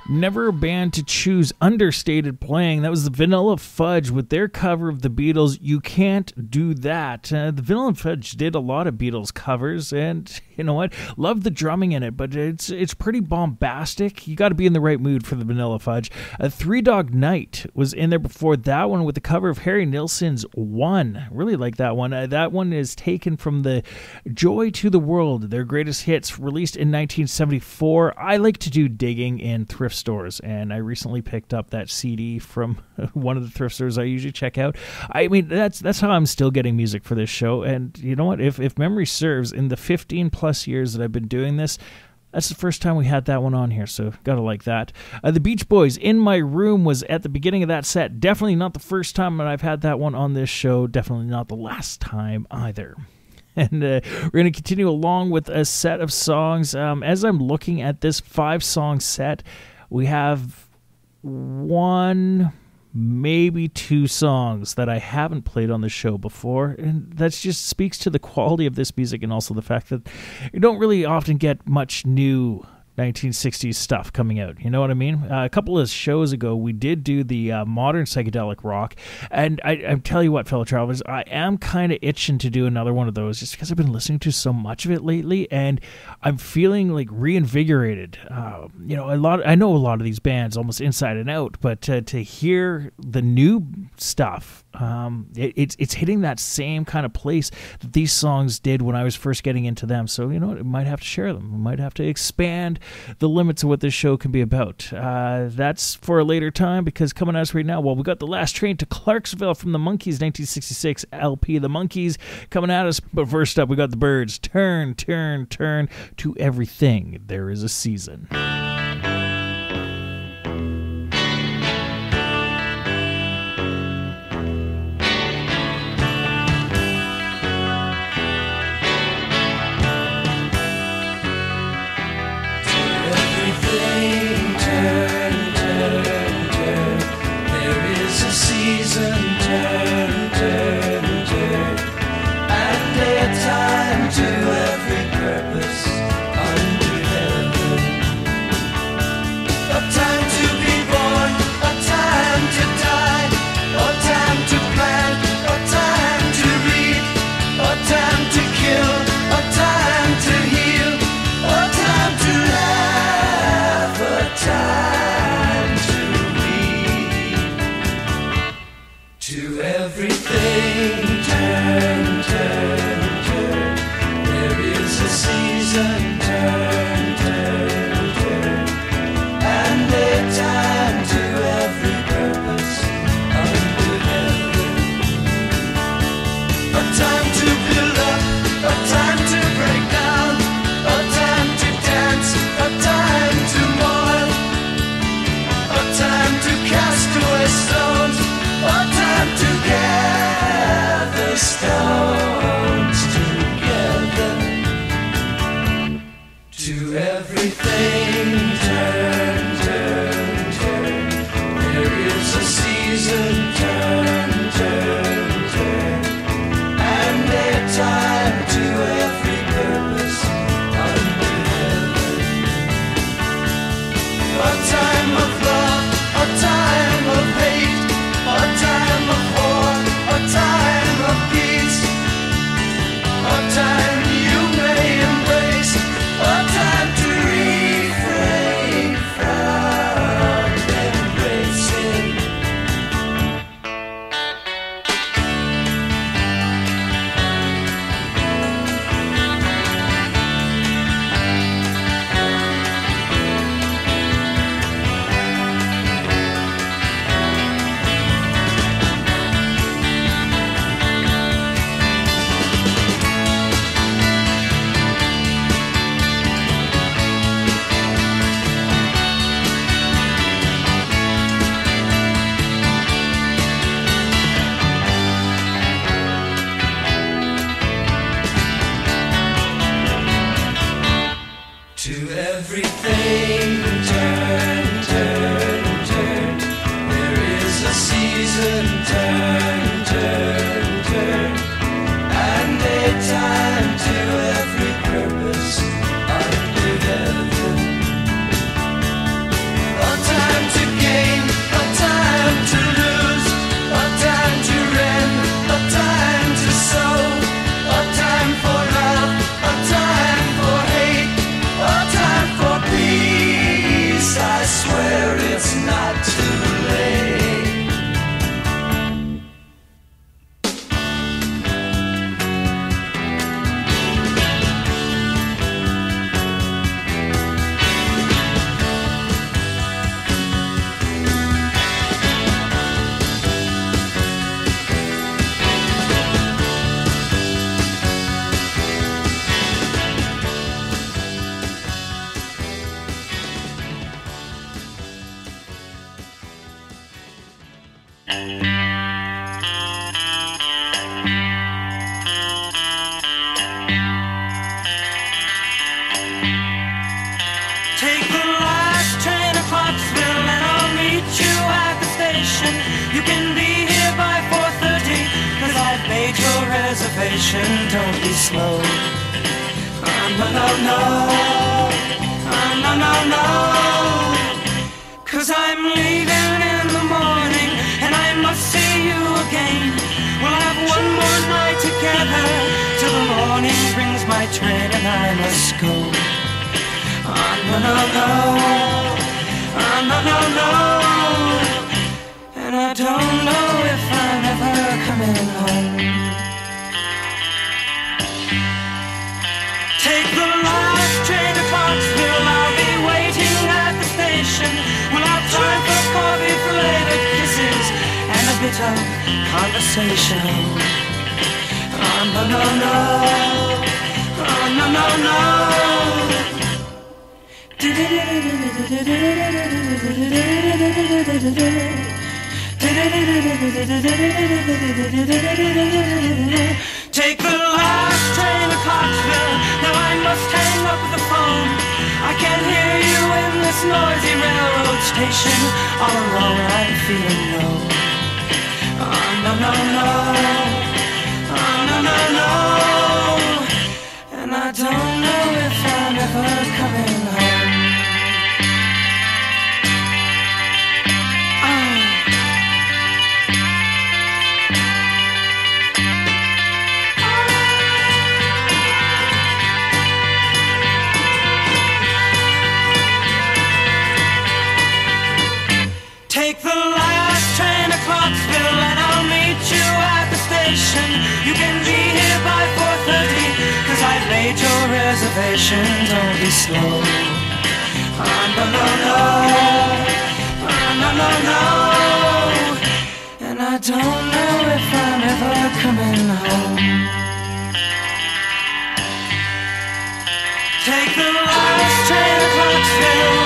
Never a band to choose understated playing. That was the Vanilla Fudge with their cover of the Beatles' You Can't Do That. The Vanilla Fudge did a lot of Beatles covers, and you know what? Loved the drumming in it, but it's pretty bombastic. You got to be in the right mood for the Vanilla Fudge. Three Dog Night was in there before that one with the cover of Harry Nilsson's One. Really like that one. That one is taken from the Joy to the World, their greatest hits, released in 1974. I like to do digging in thrift stores, and I recently picked up that CD from one of the thrift stores I usually check out. I mean, that's how I'm still getting music for this show. And you know what? If memory serves, in the 15 plus years that I've been doing this, that's the first time we had that one on here, so gotta like that. The Beach Boys, In My Room, was at the beginning of that set. Definitely not the first time that I've had that one on this show. Definitely not the last time either. And we're going to continue along with a set of songs. As I'm looking at this 5-song set, we have one, maybe 2 songs that I haven't played on the show before, and that just speaks to the quality of this music and also the fact that you don't really often get much new 1960s stuff coming out. You know what I mean? A couple of shows ago, we did do the modern psychedelic rock, and I tell you what, fellow travelers, I am kind of itching to do another one of those just because I've been listening to so much of it lately, and I'm feeling like reinvigorated. You know, I know a lot of these bands almost inside and out, but to hear the new stuff, it's hitting that same kind of place that these songs did when I was first getting into them. So, you know what? I might have to share them. I might have to expand the limits of what this show can be about. That's for a later time, because coming at us right now, well, we got The Last Train to Clarksville from the Monkees' 1966 LP, The Monkees, coming at us. But first up, we got the Byrds. Turn, turn, turn to everything. There is a season. Take the last train to Clarksville and I'll meet you at the station. You can be here by 4:30, cause I've made your reservation. Don't be slow. No, no, no. No, no, no. Cause I'm leaving in the morning and I must see you again. We'll have one more night together till the morning brings my train and I must go. No, no, no. No, no, no. And I don't know if I'm ever coming home. Take the last train to Clarksville. I'll be waiting at the station. We'll have time for coffee, for later kisses, and a bit of conversation. No, no, no. No, no, no. Take the last train to Clarksville. Now I must hang up the phone. I can't hear you in this noisy railroad station. All alone I'm feeling low. No, no, no. No, no, no. And I don't know if I'm ever coming home. Take the last train to Clarksville and I'll meet you at the station. You can be here by 4:30, cause I've made your reservation. Don't be slow. No, no, no. No, no, no. And I don't know if I'm ever coming home. Take the last train to Clarksville.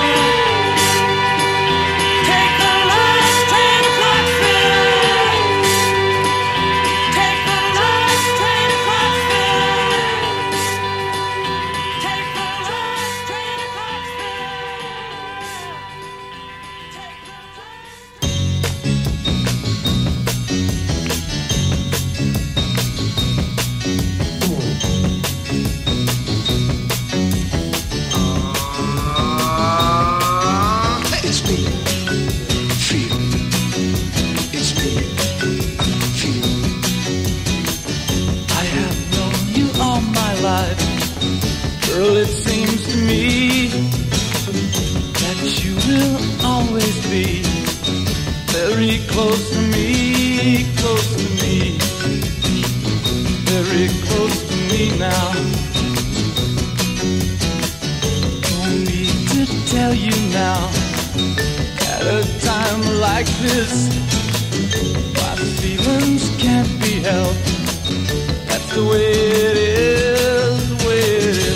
Girl, it seems to me that you will always be very close to me, very close to me now. Don't need to tell you now, at a time like this, my feelings can't be helped. That's the way it is, the way it is.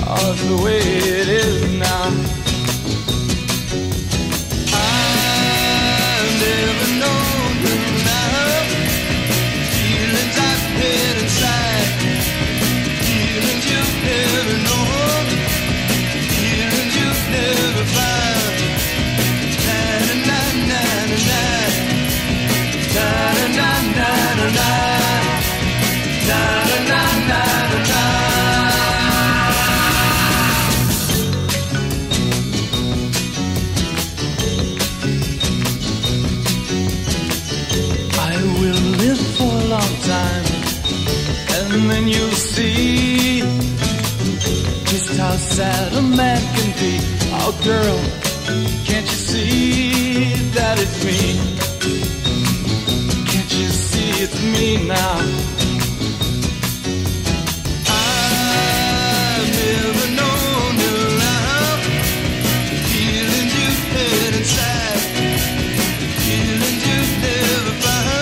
Oh, it's the way it is now. I've never known you now. Feelings I've had inside, feelings you've never known, feelings you've never found. Na-na-na-na-na-na, na-na-na-na-na-na, na-na-na-na-na-na. Time, and then you'll see just how sad a man can be. Oh girl, can't you see that it's me? Can't you see it's me now? I've never known your love, feelings you've had inside, feelings you've never found.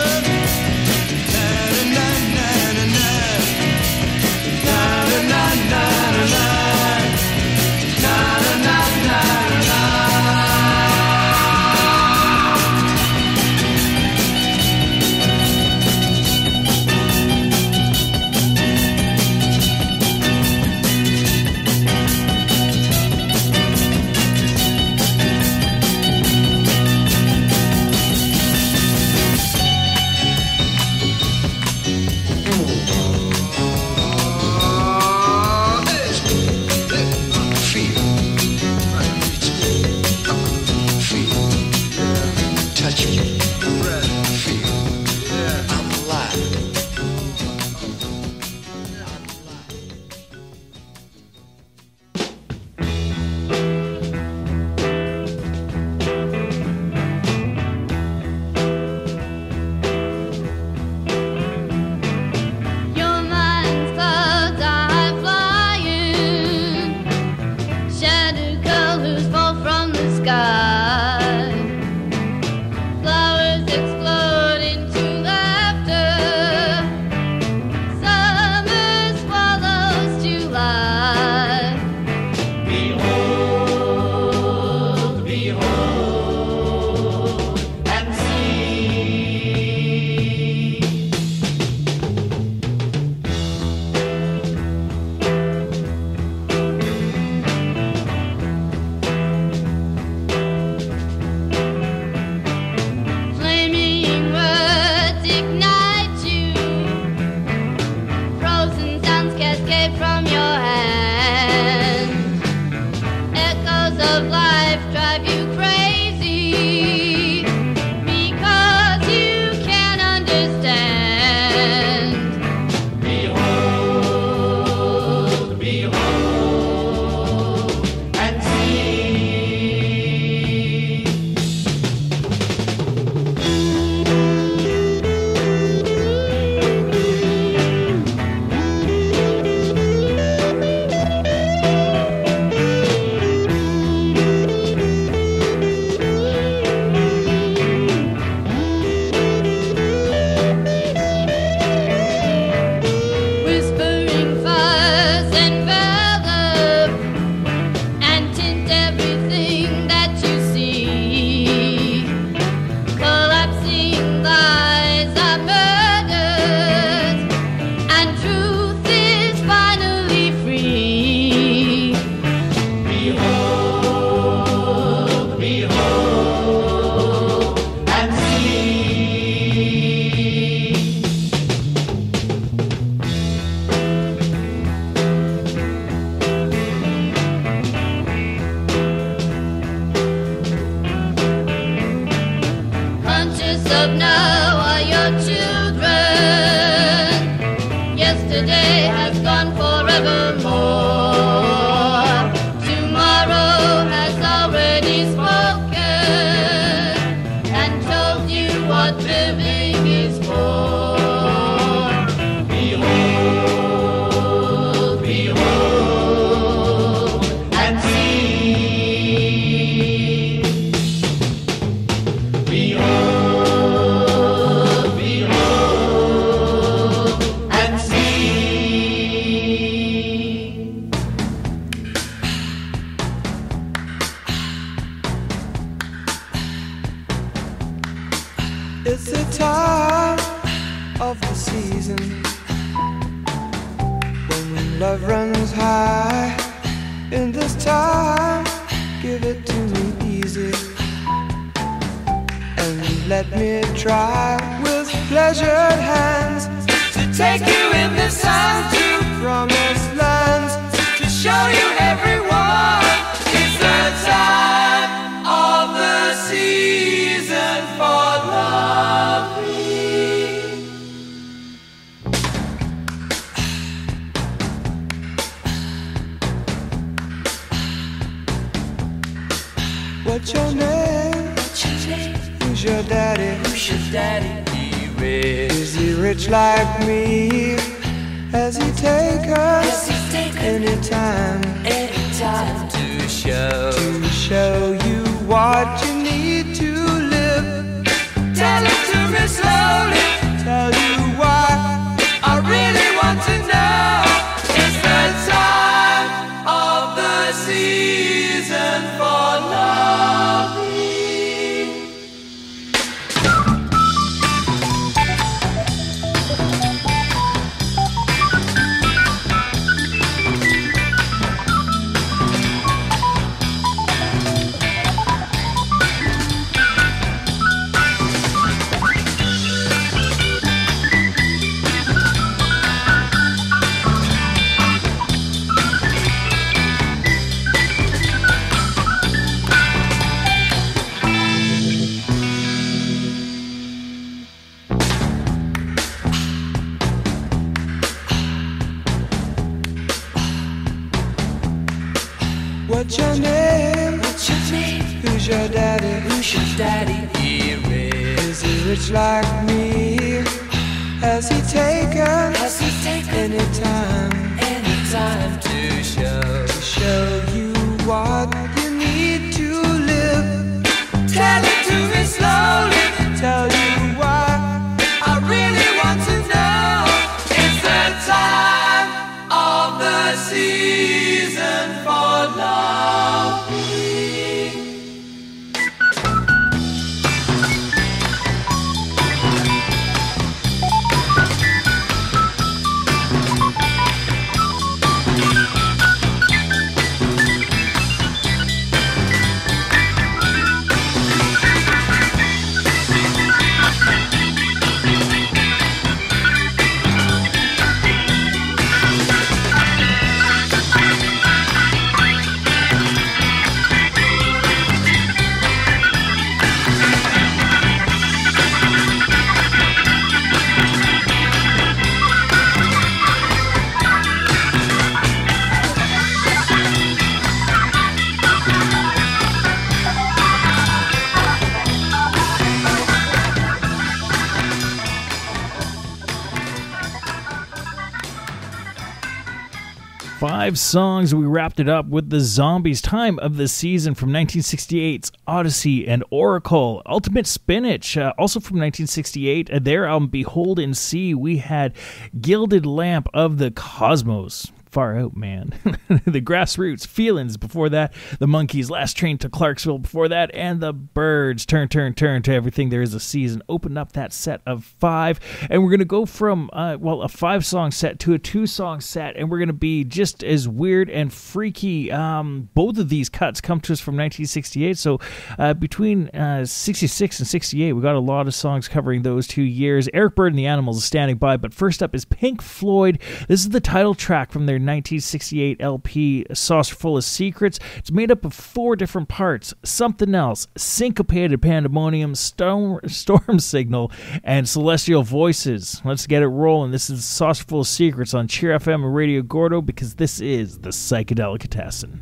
It's the time of the season when love runs high. In this time, give it to me easy and let me try with pleasured hands to take you in the sun to promised lands, to show you everyone. It's the time of the season for loving. What's your name? Who's your daddy? Is he rich like me? Has he take us anytime to show you what you need to live? Tell it to me slowly, tell you why I really want to know. It's the time of the season for loving. What's your name? Who's your daddy? Is he rich like me? Has he taken anytime to show you what you need to live? Tell it to me slowly, tell you why I really want to know. It's the time of the season for loving. 5 songs. We wrapped it up with the Zombies' Time of the Season from 1968's Odyssey and Oracle. Ultimate Spinach, also from 1968, their album Behold and See. We had Gilded Lamp of the Cosmos. Far out, man. The Grassroots, Feelings before that, the Monkees, Last Train to Clarksville before that, and the Birds, Turn to Everything There Is a Season. Opened up that set of 5, and we're going to go from, a 5-song set to a 2-song set, and we're going to be just as weird and freaky. Both of these cuts come to us from 1968, so between 66 and 68, we got a lot of songs covering those 2 years. Eric Bird and the Animals is standing by, but first up is Pink Floyd. This is the title track from their 1968 LP, Saucer Full of Secrets. It's made up of 4 different parts: Something Else, Syncopated Pandemonium, Storm Signal, and Celestial Voices. Let's get it rolling. This is Saucer Full of Secrets on Cheer FM and Radio Gordo, because this is the Psychedelicatessen.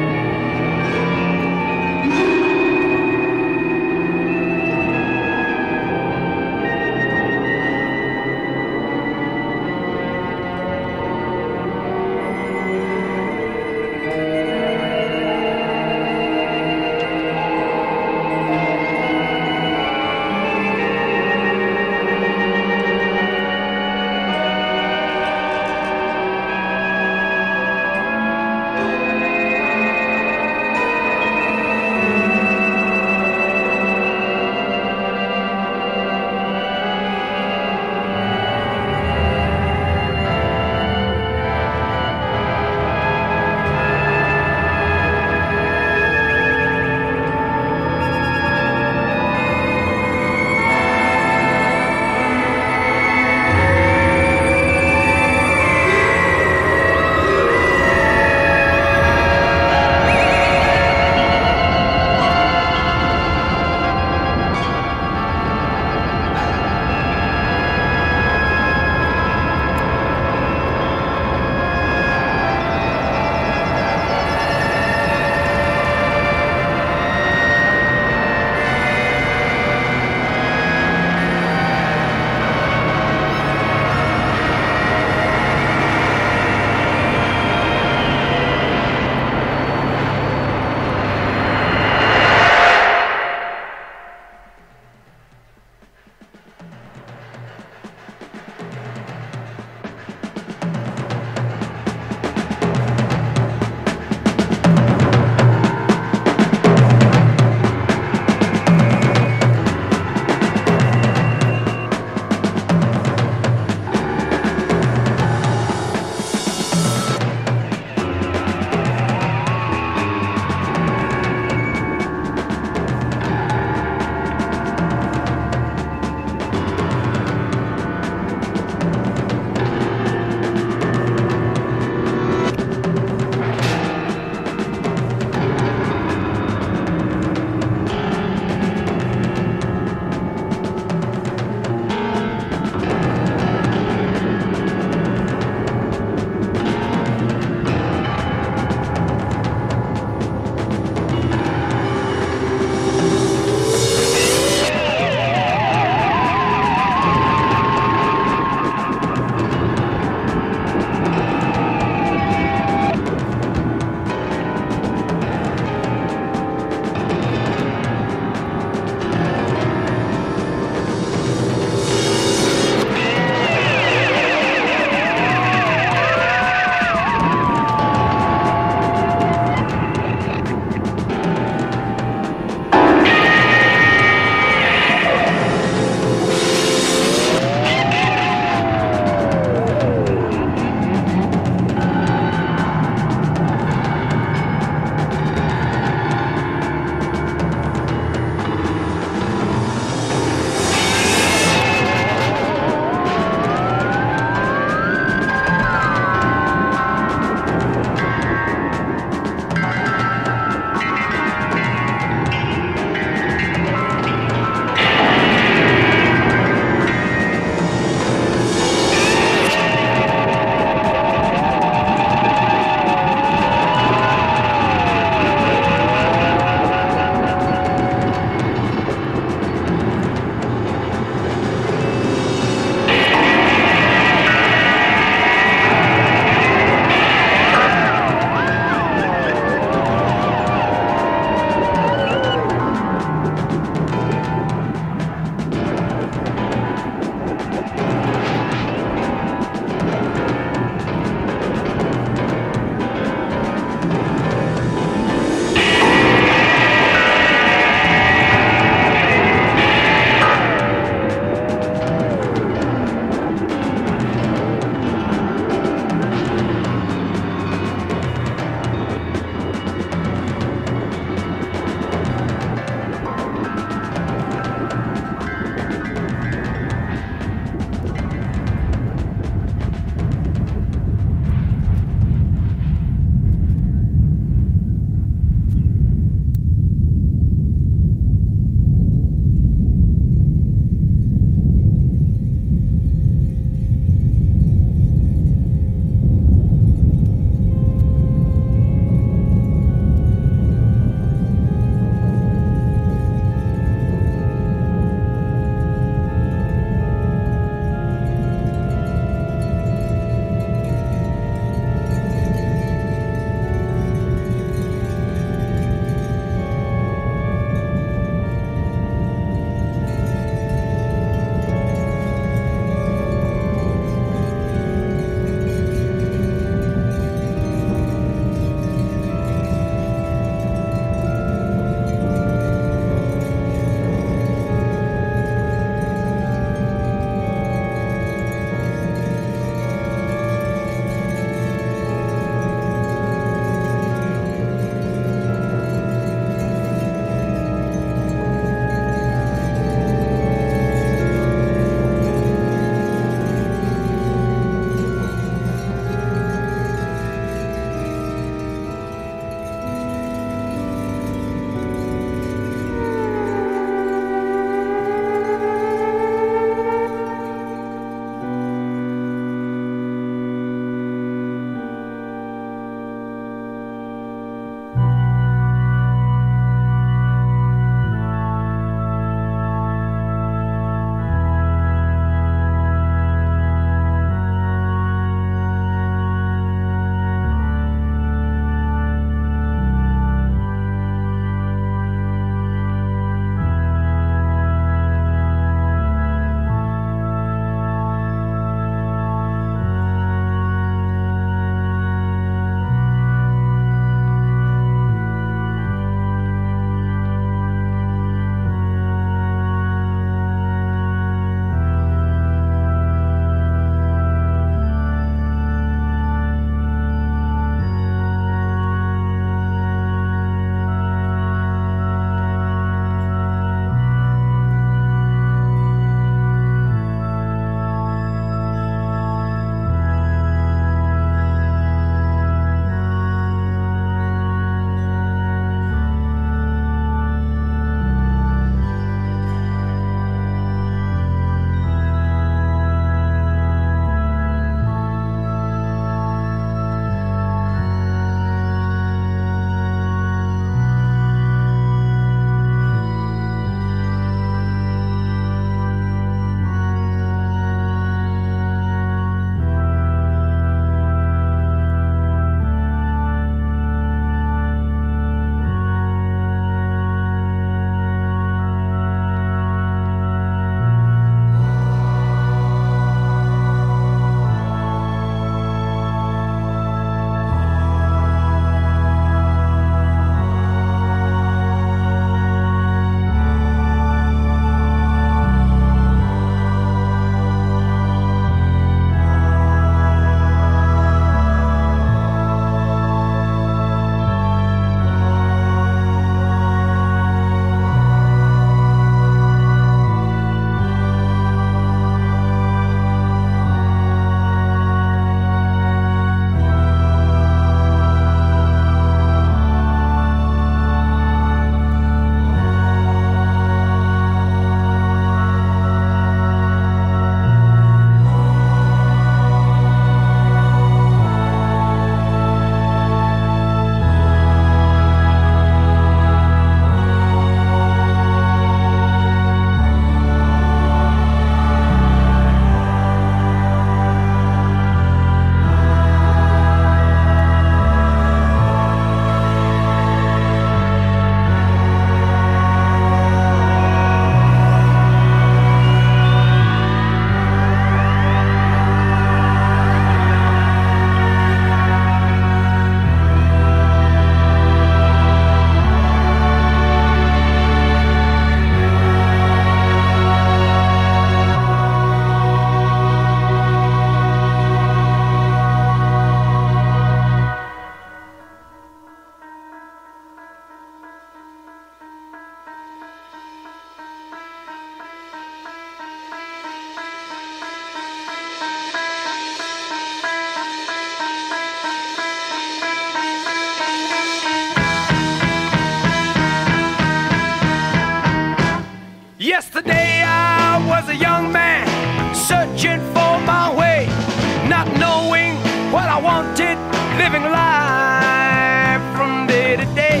living life from day to day,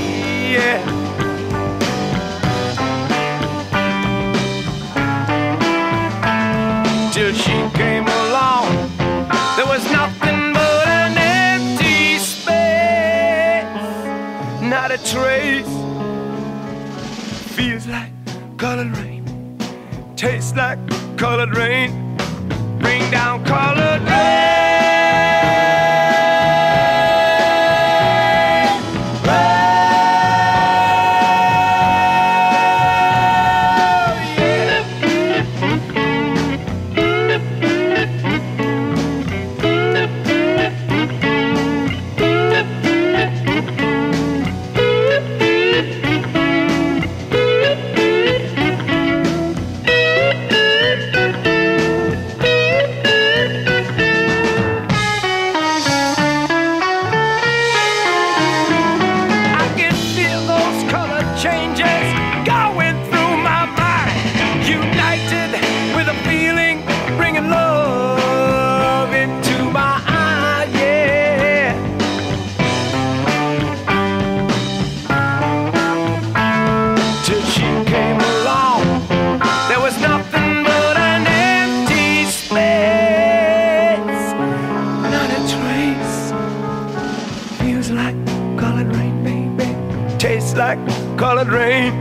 yeah. Till she came along, there was nothing but an empty space, not a trace. Feels like colored rain, tastes like colored rain, bring down colored rain. Like colored rain,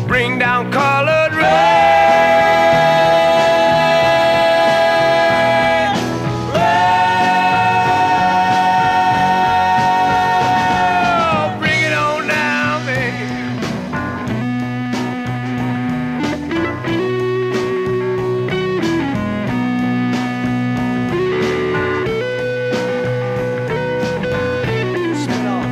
bring down colored rain. Oh, bring it on down, baby. Spin on.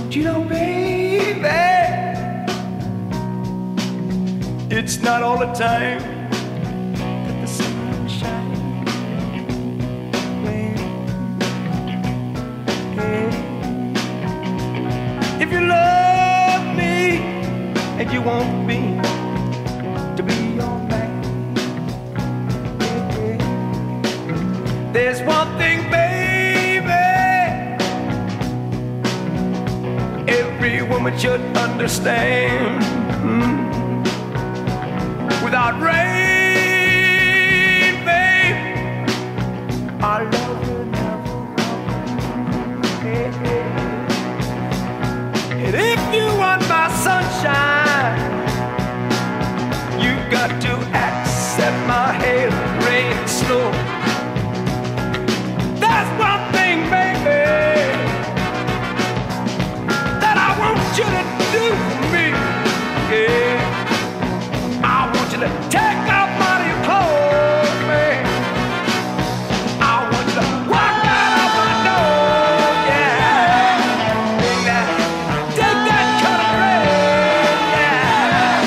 But you know, baby, it's not all the time that the sun shines. If you love me and you want me to be your man, there's one thing, baby, every woman should understand. Without rain, babe, our love will never come. And if you want my sunshine, you got to accept my hail, rain, and snow. That's one thing, baby, that I want you to do for me. Yeah. I want you to take off all your clothes, man. I want you to walk out of my door, yeah. Take that color red, yeah.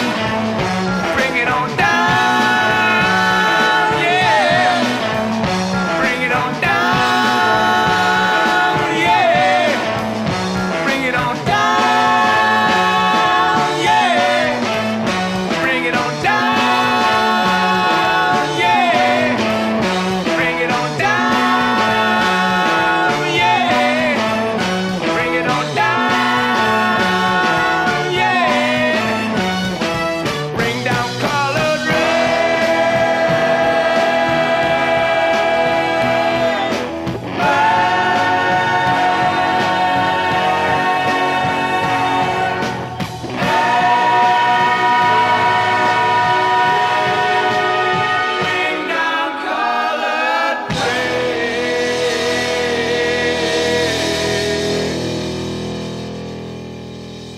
Bring it on down, yeah. Bring it on down, yeah. Bring it on down, yeah. Bring it on down, yeah. Bring it on down, yeah. Bring it on down, yeah. Bring down colored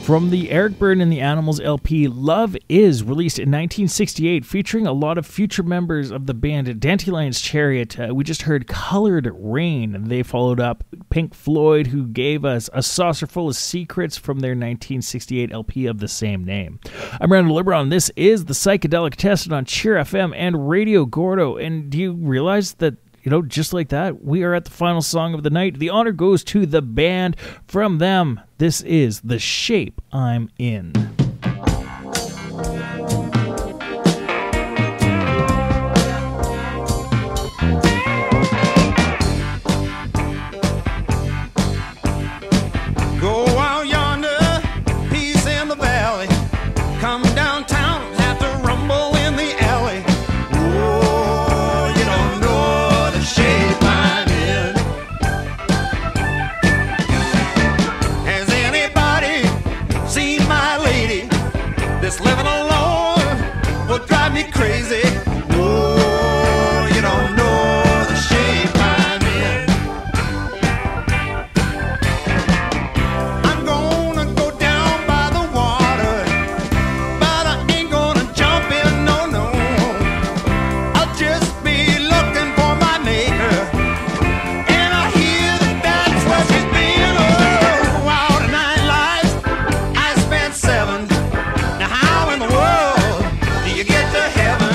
From the Eric Burdon and the Animals LP, Love Is, released in 1968, featuring a lot of future members of the band Dandelion's Chariot. We just heard Colored Rain. They followed up Pink Floyd, who gave us A Saucer Full of Secrets from their 1968 LP of the same name. I'm Randall Libron. This is the Psychedelicatessen on Cheer FM and Radio Gordo. And do you realize that, you know, just like that, we are at the final song of the night. The honor goes to the band. From them, this is The Shape I'm In. Go out yonder, peace in the valley. Come downtown, have to rumble in the alley. Oh, you don't know the shape I'm in. Has anybody seen my lady? This living alone will drive me crazy. Oh, you don't know the shape I'm in. I'm gonna go down by the water, but I ain't gonna jump in, no, no. I'll just be looking for my maker, and I hear that that's where she's been. Oh, out of 9 lives, I spent 7. Now how in the world do you get to heaven?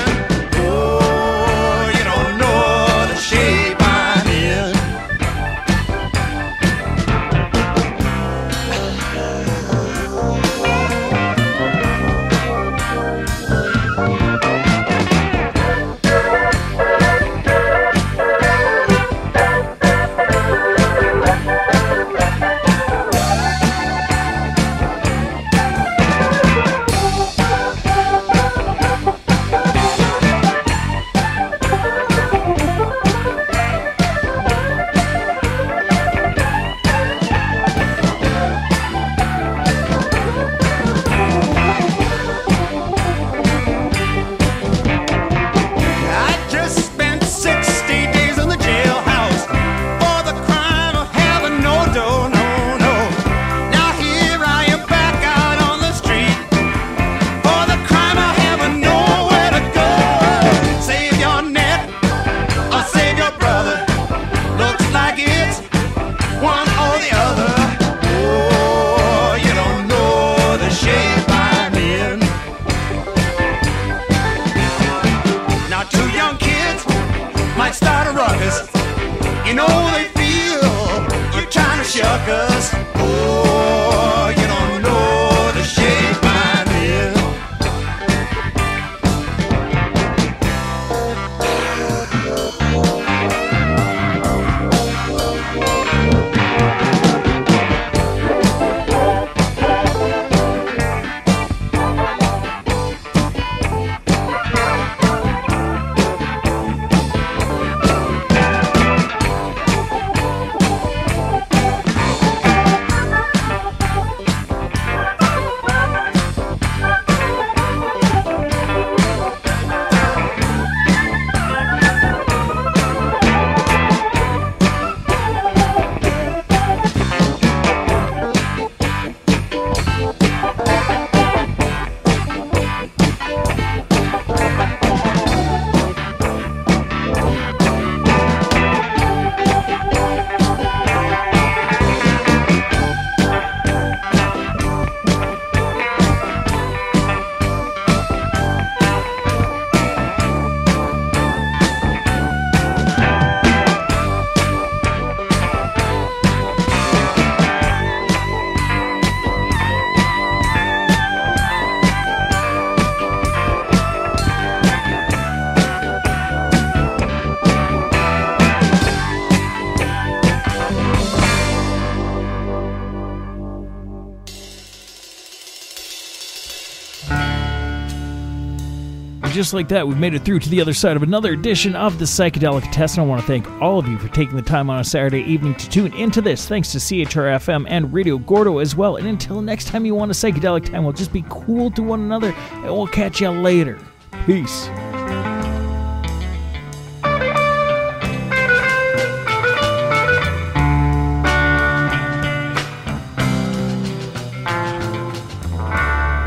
And just like that, we've made it through to the other side of another edition of the Psychedelicatessen. I want to thank all of you for taking the time on a Saturday evening to tune into this. Thanks to CHR-FM and Radio Gordo as well. And until next time you want a psychedelic time, we'll just be cool to one another, and we'll catch you later. Peace.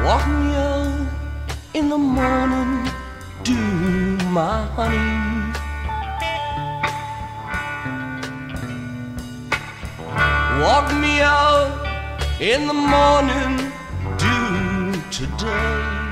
Walk me out in the morning, do my honey. Walk me out in the morning, do today.